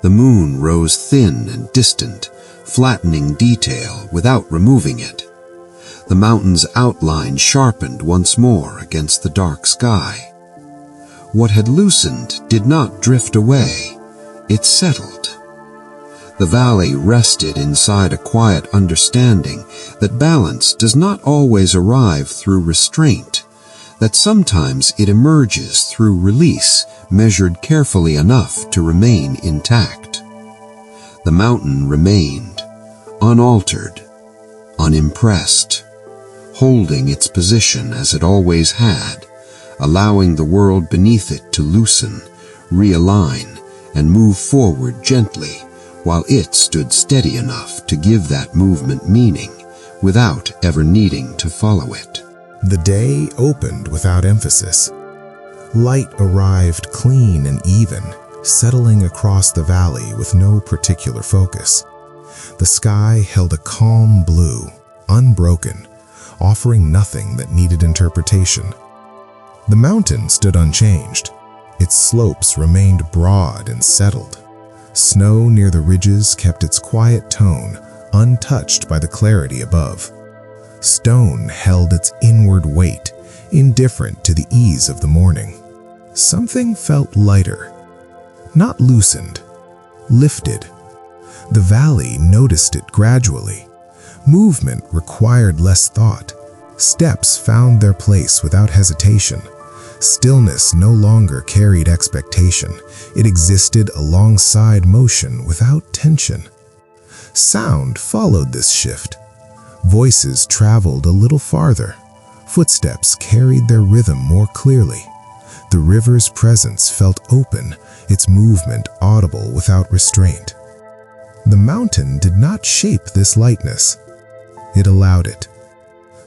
The moon rose thin and distant, flattening detail without removing it. The mountain's outline sharpened once more against the dark sky. What had loosened did not drift away. It settled. The valley rested inside a quiet understanding that balance does not always arrive through restraint, that sometimes it emerges through release measured carefully enough to remain intact. The mountain remained, unaltered, unimpressed, holding its position as it always had, allowing the world beneath it to loosen, realign, and move forward gently, while it stood steady enough to give that movement meaning without ever needing to follow it. The day opened without emphasis. Light arrived clean and even, settling across the valley with no particular focus. The sky held a calm blue, unbroken, offering nothing that needed interpretation. The mountain stood unchanged. Its slopes remained broad and settled. Snow near the ridges kept its quiet tone, untouched by the clarity above. Stone held its inward weight, indifferent to the ease of the morning. Something felt lighter, not loosened, lifted. The valley noticed it gradually. Movement required less thought. Steps found their place without hesitation. Stillness no longer carried expectation. It existed alongside motion without tension. Sound followed this shift. Voices traveled a little farther. Footsteps carried their rhythm more clearly. The river's presence felt open, its movement audible without restraint. The mountain did not shape this lightness. It allowed it.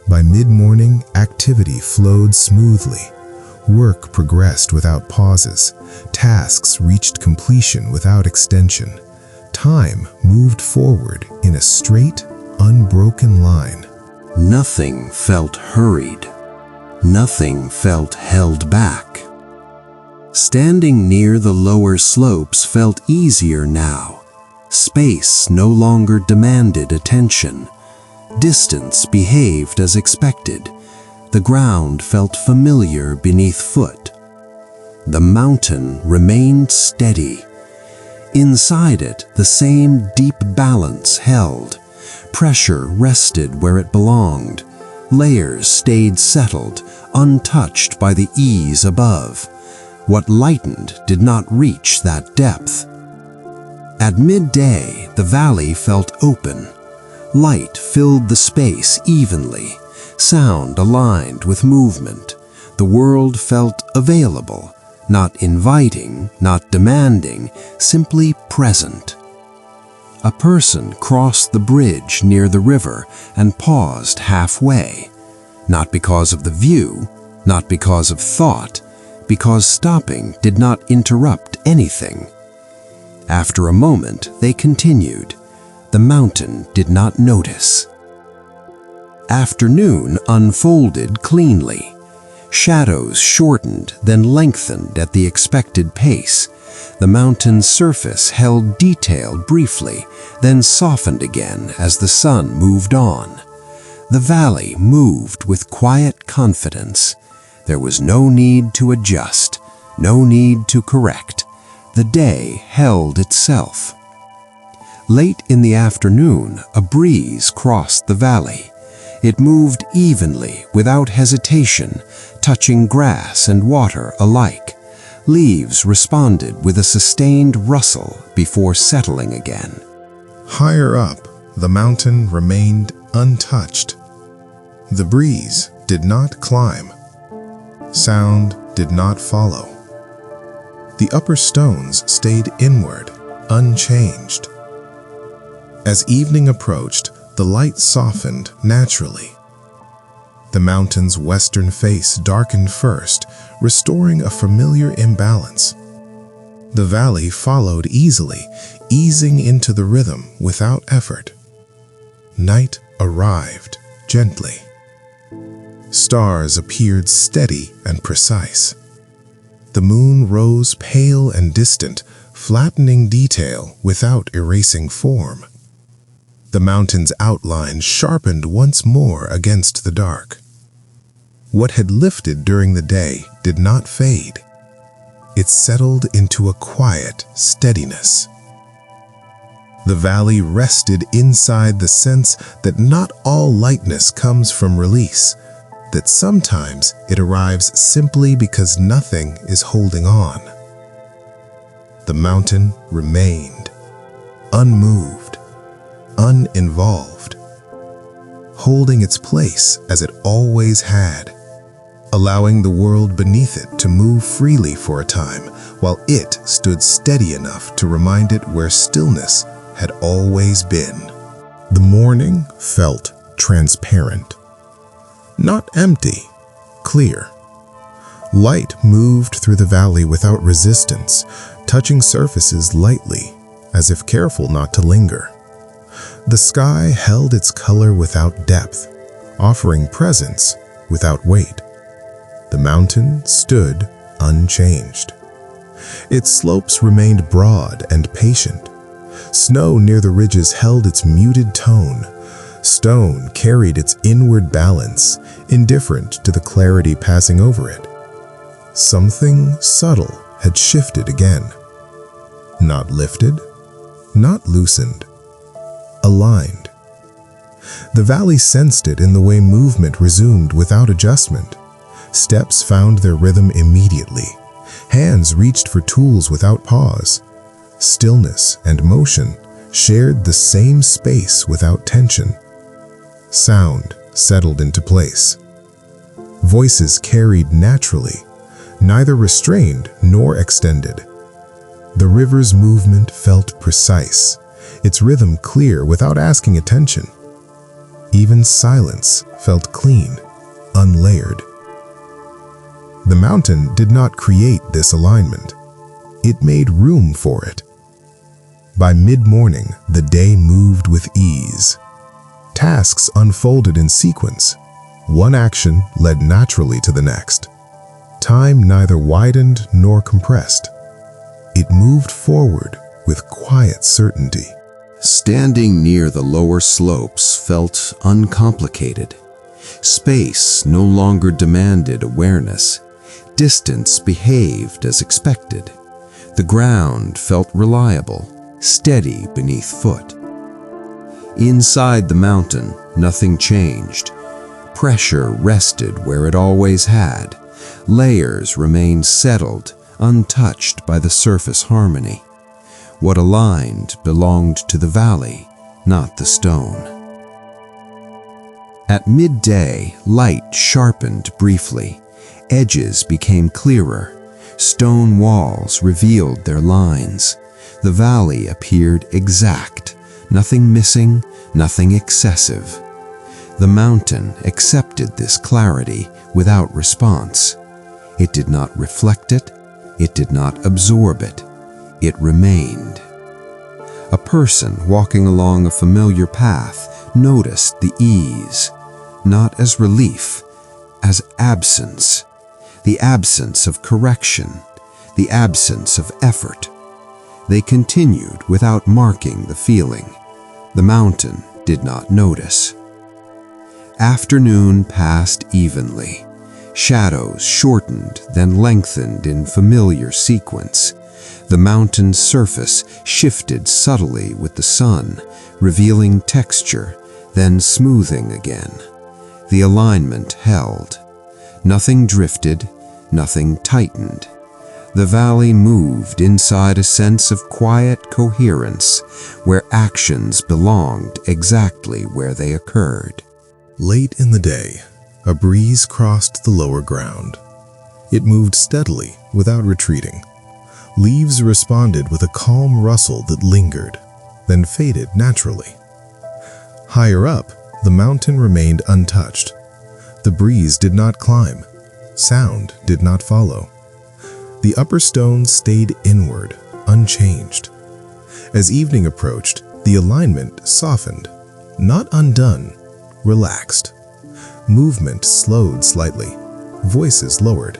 By mid-morning, activity flowed smoothly. Work progressed without pauses. Tasks reached completion without extension. Time moved forward in a straight, unbroken line. Nothing felt hurried. Nothing felt held back. Standing near the lower slopes felt easier now. Space no longer demanded attention. Distance behaved as expected. The ground felt familiar beneath foot. The mountain remained steady. Inside it, the same deep balance held. Pressure rested where it belonged. Layers stayed settled, untouched by the ease above. What lightened did not reach that depth. At midday, the valley felt open. Light filled the space evenly. Sound aligned with movement. The world felt available, not inviting, not demanding, simply present. A person crossed the bridge near the river and paused halfway, not because of the view, not because of thought, because stopping did not interrupt anything. After a moment, they continued. The mountain did not notice. Afternoon unfolded cleanly. Shadows shortened, then lengthened at the expected pace. The mountain's surface held detail briefly, then softened again as the sun moved on. The valley moved with quiet confidence. There was no need to adjust, no need to correct. The day held itself. Late in the afternoon, a breeze crossed the valley. It moved evenly, without hesitation, touching grass and water alike. Leaves responded with a sustained rustle before settling again. Higher up, the mountain remained untouched. The breeze did not climb. Sound did not follow. The upper stones stayed inward, unchanged. As evening approached, the light softened naturally. The mountain's western face darkened first, restoring a familiar imbalance. The valley followed easily, easing into the rhythm without effort. Night arrived gently. Stars appeared steady and precise. The moon rose pale and distant, flattening detail without erasing form. The mountain's outline sharpened once more against the dark. What had lifted during the day did not fade. It settled into a quiet steadiness. The valley rested inside the sense that not all lightness comes from release, that sometimes it arrives simply because nothing is holding on. The mountain remained, unmoved, uninvolved, holding its place as it always had, allowing the world beneath it to move freely for a time, while it stood steady enough to remind it where stillness had always been. The morning felt transparent. Not empty, clear. Light moved through the valley without resistance, touching surfaces lightly, as if careful not to linger. The sky held its color without depth, offering presence without weight. The mountain stood unchanged. Its slopes remained broad and patient. Snow near the ridges held its muted tone. Stone carried its inward balance, indifferent to the clarity passing over it. Something subtle had shifted again. Not lifted, not loosened, aligned. The valley sensed it in the way movement resumed without adjustment. Steps found their rhythm immediately. Hands reached for tools without pause. Stillness and motion shared the same space without tension. Sound settled into place. Voices carried naturally, neither restrained nor extended. The river's movement felt precise, its rhythm clear without asking attention. Even silence felt clean, unlayered. The mountain did not create this alignment. It made room for it. By mid-morning, the day moved with ease. Tasks unfolded in sequence. One action led naturally to the next. Time neither widened nor compressed. It moved forward with quiet certainty. Standing near the lower slopes felt uncomplicated. Space no longer demanded awareness. Distance behaved as expected. The ground felt reliable, steady beneath foot. Inside the mountain, nothing changed. Pressure rested where it always had. Layers remained settled, untouched by the surface harmony. What aligned belonged to the valley, not the stone. At midday, light sharpened briefly. Edges became clearer. Stone walls revealed their lines. The valley appeared exact, nothing missing, nothing excessive. The mountain accepted this clarity without response. It did not reflect it. It did not absorb it. It remained. A person walking along a familiar path noticed the ease, not as relief, as absence. The absence of correction, the absence of effort. They continued without marking the feeling. The mountain did not notice. Afternoon passed evenly. Shadows shortened, then lengthened in familiar sequence. The mountain's surface shifted subtly with the sun, revealing texture, then smoothing again. The alignment held. Nothing drifted, nothing tightened. The valley moved inside a sense of quiet coherence, where actions belonged exactly where they occurred. Late in the day, a breeze crossed the lower ground. It moved steadily, without retreating. Leaves responded with a calm rustle that lingered, then faded naturally. Higher up, the mountain remained untouched. The breeze did not climb. Sound did not follow. The upper stones stayed inward, unchanged. As evening approached, the alignment softened, not undone, relaxed. Movement slowed slightly, voices lowered.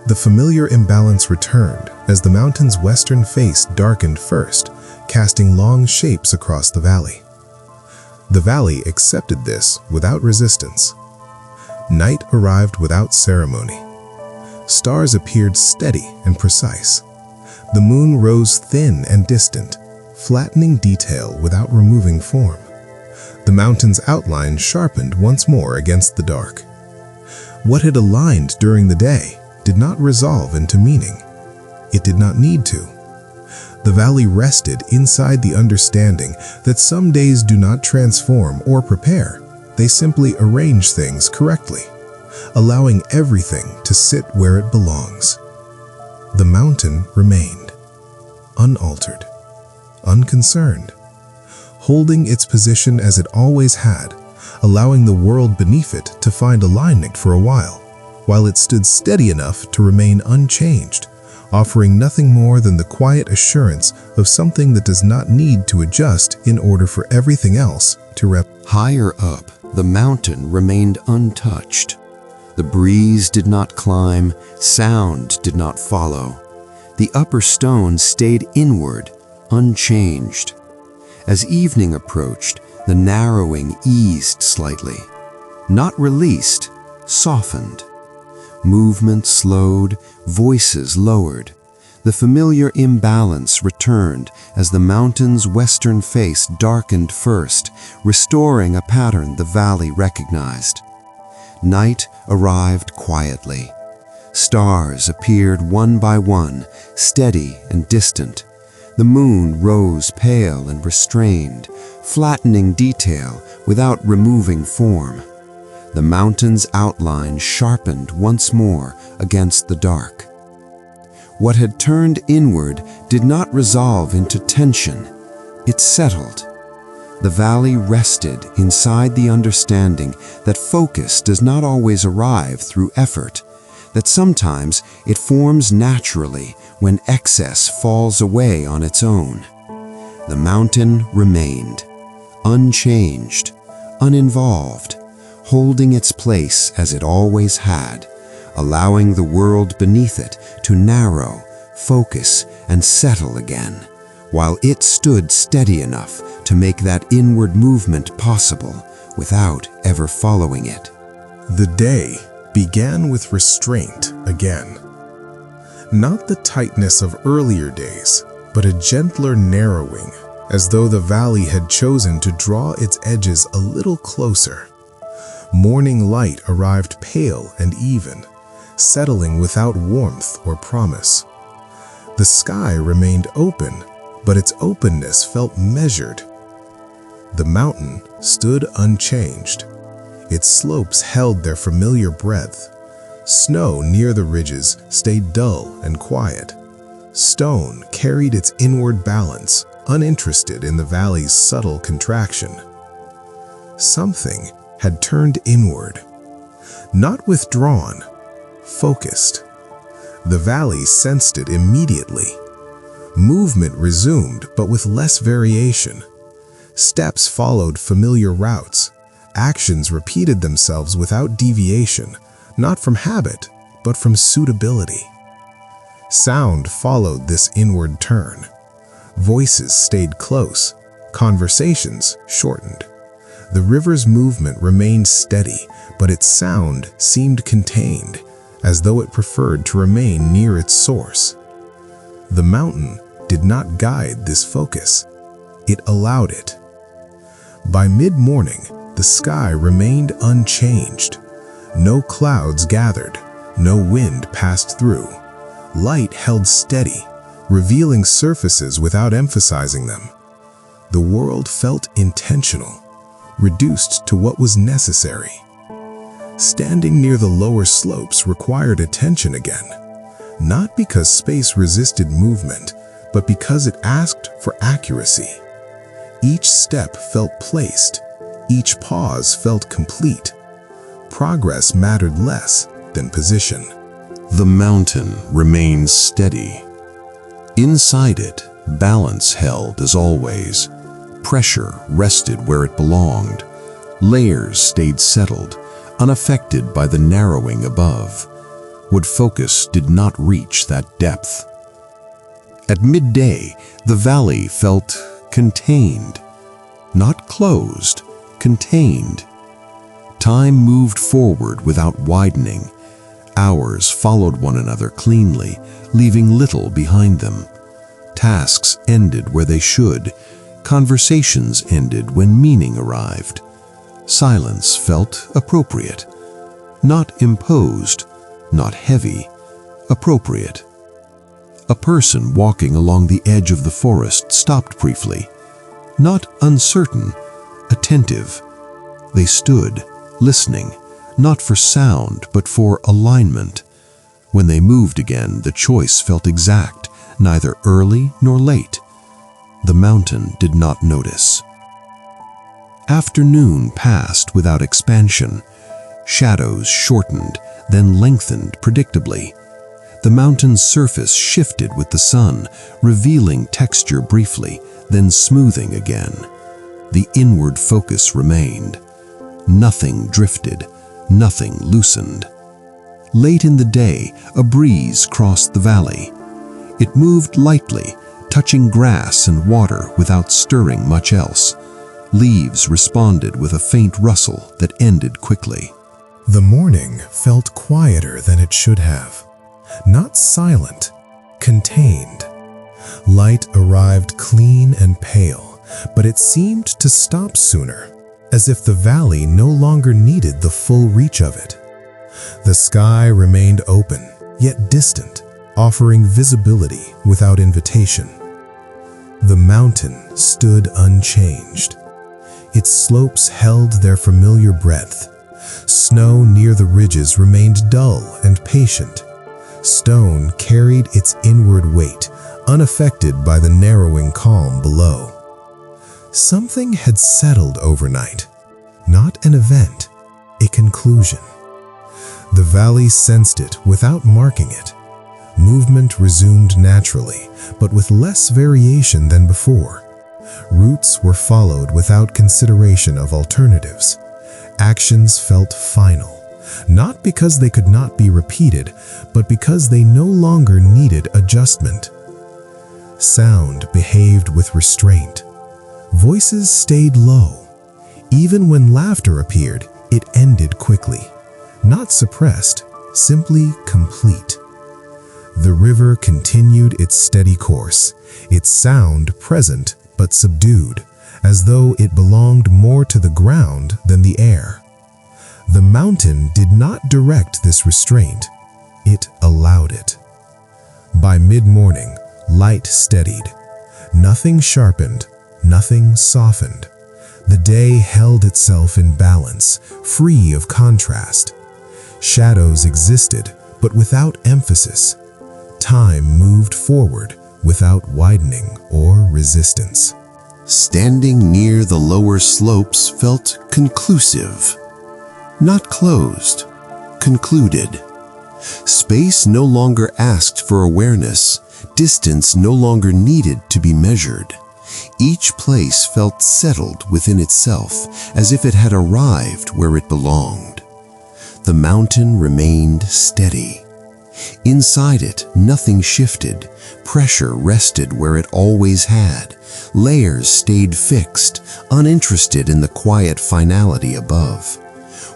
The familiar imbalance returned as the mountain's western face darkened first, casting long shapes across the valley. The valley accepted this without resistance. Night arrived without ceremony. Stars appeared steady and precise. The moon rose thin and distant, flattening detail without removing form. The mountain's outline sharpened once more against the dark. What had aligned during the day did not resolve into meaning. It did not need to. The valley rested inside the understanding that some days do not transform or prepare. They simply arrange things correctly, allowing everything to sit where it belongs. The mountain remained, unaltered, unconcerned, holding its position as it always had, allowing the world beneath it to find alignment for a while it stood steady enough to remain unchanged, offering nothing more than the quiet assurance of something that does not need to adjust in order for everything else to Higher up, the mountain remained untouched. The breeze did not climb, sound did not follow. The upper stones stayed inward, unchanged. As evening approached, the narrowing eased slightly. Not released, softened. Movement slowed, voices lowered. The familiar imbalance returned as the mountain's western face darkened first, restoring a pattern the valley recognized. Night arrived quietly. Stars appeared one by one, steady and distant. The moon rose pale and restrained, flattening detail without removing form. The mountain's outline sharpened once more against the dark. What had turned inward did not resolve into tension. It settled. The valley rested inside the understanding that focus does not always arrive through effort, that sometimes it forms naturally when excess falls away on its own. The mountain remained, unchanged, uninvolved, holding its place as it always had, allowing the world beneath it to narrow, focus, and settle again, while it stood steady enough to make that inward movement possible without ever following it. The day began with restraint again. Not the tightness of earlier days, but a gentler narrowing, as though the valley had chosen to draw its edges a little closer. Morning light arrived pale and even, settling without warmth or promise. The sky remained open, but its openness felt measured. The mountain stood unchanged. Its slopes held their familiar breadth. Snow near the ridges stayed dull and quiet. Stone carried its inward balance, uninterested in the valley's subtle contraction. Something had turned inward, not withdrawn, focused. The valley sensed it immediately. Movement resumed, but with less variation. Steps followed familiar routes. Actions repeated themselves without deviation, not from habit, but from suitability. Sound followed this inward turn. Voices stayed close. Conversations shortened. The river's movement remained steady, but its sound seemed contained, as though it preferred to remain near its source. The mountain did not guide this focus. It allowed it. By mid-morning, the sky remained unchanged. No clouds gathered, no wind passed through. Light held steady, revealing surfaces without emphasizing them. The world felt intentional, reduced to what was necessary. Standing near the lower slopes required attention again, not because space resisted movement, but because it asked for accuracy. Each step felt placed, each pause felt complete. Progress mattered less than position. The mountain remained steady. Inside it, balance held as always. Pressure rested where it belonged. Layers stayed settled, unaffected by the narrowing above. Wood focus did not reach that depth. At midday, the valley felt contained. Not closed, contained. Time moved forward without widening. Hours followed one another cleanly, leaving little behind them. Tasks ended where they should. Conversations ended when meaning arrived. Silence felt appropriate. Not imposed, not heavy, appropriate. A person walking along the edge of the forest stopped briefly. Not uncertain, attentive. They stood, listening, not for sound, but for alignment. When they moved again, the choice felt exact, neither early nor late. The mountain did not notice. Afternoon passed without expansion. Shadows shortened, then lengthened predictably. The mountain's surface shifted with the sun, revealing texture briefly, then smoothing again. The inward focus remained. Nothing drifted, nothing loosened. Late in the day, a breeze crossed the valley. It moved lightly, touching grass and water without stirring much else. Leaves responded with a faint rustle that ended quickly. The morning felt quieter than it should have. Not silent, contained. Light arrived clean and pale, but it seemed to stop sooner, as if the valley no longer needed the full reach of it. The sky remained open, yet distant, offering visibility without invitation. The mountain stood unchanged. Its slopes held their familiar breadth. Snow near the ridges remained dull and patient. Stone carried its inward weight, unaffected by the narrowing calm below. Something had settled overnight. Not an event, a conclusion. The valley sensed it without marking it. Movement resumed naturally, but with less variation than before. Routes were followed without consideration of alternatives. Actions felt final, not because they could not be repeated, but because they no longer needed adjustment. Sound behaved with restraint. Voices stayed low. Even when laughter appeared, it ended quickly. Not suppressed, simply complete. The river continued its steady course, its sound present but subdued, as though it belonged more to the ground than the air. The mountain did not direct this restraint, it allowed it. By mid-morning, light steadied. Nothing sharpened, nothing softened. The day held itself in balance, free of contrast. Shadows existed, but without emphasis. Time moved forward without widening or resistance. Standing near the lower slopes felt conclusive. Not closed, concluded. Space no longer asked for awareness. Distance no longer needed to be measured. Each place felt settled within itself, as if it had arrived where it belonged. The mountain remained steady. Inside it, nothing shifted. Pressure rested where it always had. Layers stayed fixed, uninterested in the quiet finality above.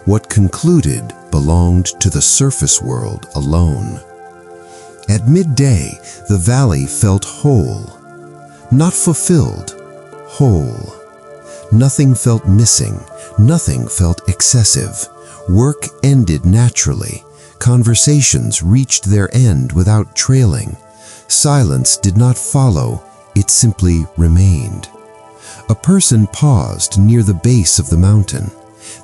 What concluded belonged to the surface world alone. At midday, the valley felt whole. Not fulfilled, whole. Nothing felt missing, nothing felt excessive. Work ended naturally. Conversations reached their end without trailing. Silence did not follow, it simply remained. A person paused near the base of the mountain.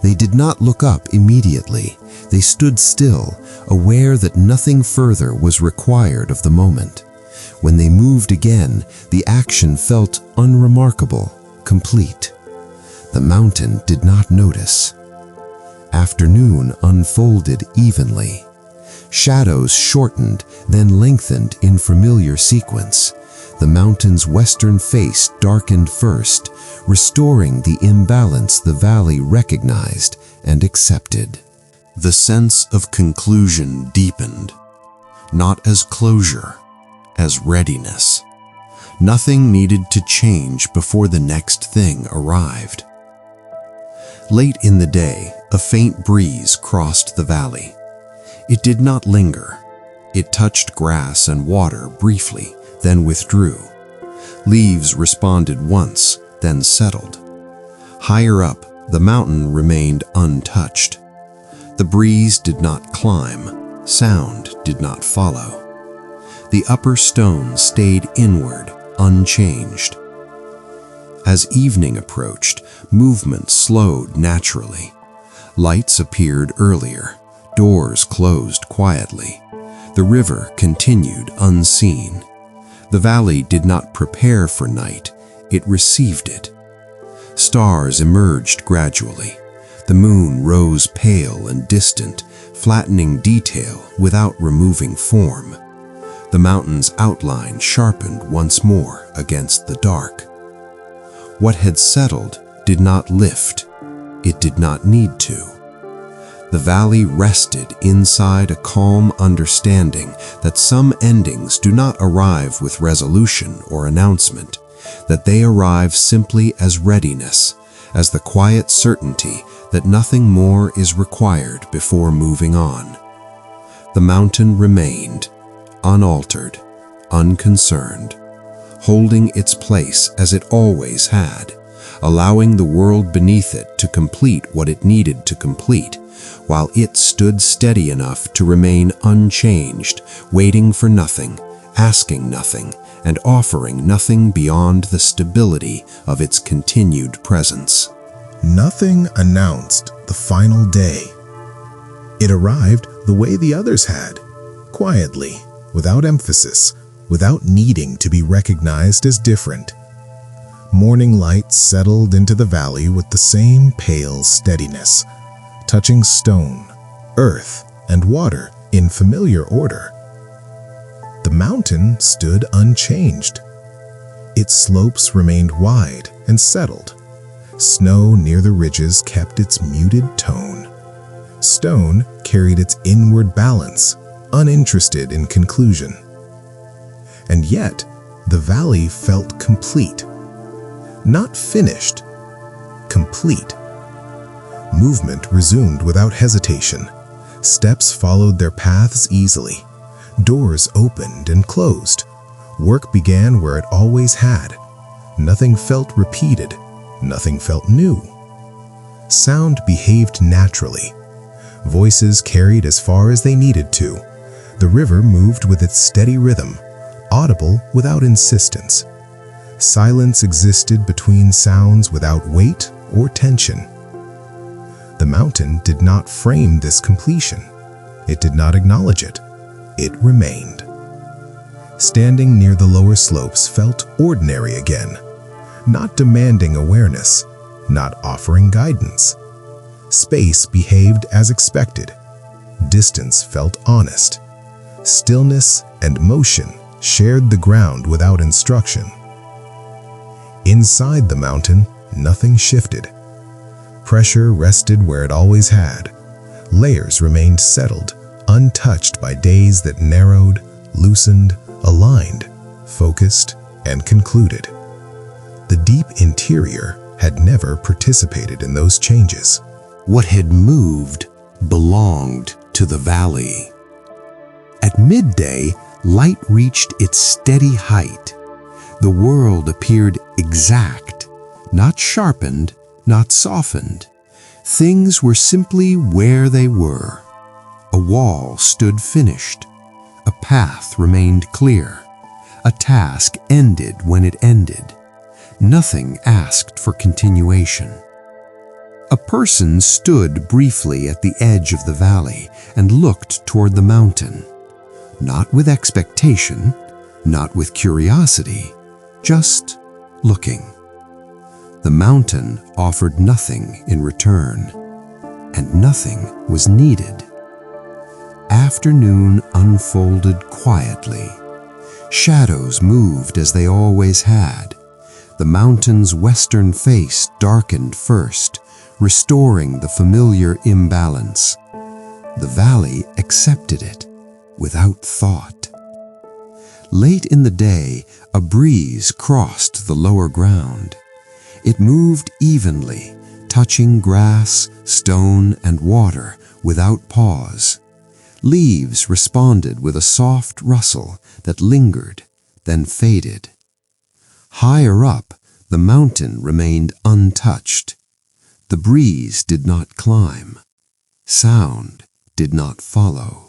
They did not look up immediately. They stood still, aware that nothing further was required of the moment. When they moved again, the action felt unremarkable, complete. The mountain did not notice. Afternoon unfolded evenly. Shadows shortened, then lengthened in familiar sequence. The mountain's western face darkened first, restoring the imbalance the valley recognized and accepted. The sense of conclusion deepened, not as closure, as readiness. Nothing needed to change before the next thing arrived. Late in the day, a faint breeze crossed the valley. It did not linger. It touched grass and water briefly, then withdrew. Leaves responded once, then settled. Higher up, the mountain remained untouched. The breeze did not climb, sound did not follow. The upper stone stayed inward, unchanged. As evening approached, movement slowed naturally. Lights appeared earlier, doors closed quietly. The river continued unseen. The valley did not prepare for night, it received it. Stars emerged gradually. The moon rose pale and distant, flattening detail without removing form. The mountain's outline sharpened once more against the dark. What had settled did not lift. It did not need to. The valley rested inside a calm understanding that some endings do not arrive with resolution or announcement, that they arrive simply as readiness, as the quiet certainty that nothing more is required before moving on. The mountain remained, unaltered, unconcerned, holding its place as it always had, allowing the world beneath it to complete what it needed to complete, while it stood steady enough to remain unchanged, waiting for nothing, asking nothing, and offering nothing beyond the stability of its continued presence. Nothing announced the final day. It arrived the way the others had, quietly, without emphasis, without needing to be recognized as different. Morning light settled into the valley with the same pale steadiness, touching stone, earth, and water in familiar order. The mountain stood unchanged. Its slopes remained wide and settled. Snow near the ridges kept its muted tone. Stone carried its inward balance, uninterested in conclusion. And yet, the valley felt complete. Not finished, complete. Movement resumed without hesitation. Steps followed their paths easily. Doors opened and closed. Work began where it always had. Nothing felt repeated. Nothing felt new. Sound behaved naturally. Voices carried as far as they needed to. The river moved with its steady rhythm, audible without insistence. Silence existed between sounds without weight or tension. The mountain did not frame this completion. It did not acknowledge it. It remained. Standing near the lower slopes felt ordinary again, not demanding awareness, not offering guidance. Space behaved as expected. Distance felt honest. Stillness and motion shared the ground without instruction. Inside the mountain, nothing shifted. Pressure rested where it always had. Layers remained settled, untouched by days that narrowed, loosened, aligned, focused, and concluded. The deep interior had never participated in those changes. What had moved belonged to the valley. At midday, light reached its steady height. The world appeared exact, not sharpened, not softened. Things were simply where they were. A wall stood finished. A path remained clear. A task ended when it ended. Nothing asked for continuation. A person stood briefly at the edge of the valley and looked toward the mountain. Not with expectation, not with curiosity, just looking. The mountain offered nothing in return, and nothing was needed. Afternoon unfolded quietly. Shadows moved as they always had. The mountain's western face darkened first, restoring the familiar imbalance. The valley accepted it without thought. Late in the day, a breeze crossed the lower ground. It moved evenly, touching grass, stone, and water without pause. Leaves responded with a soft rustle that lingered, then faded. Higher up, the mountain remained untouched. The breeze did not climb. Sound did not follow.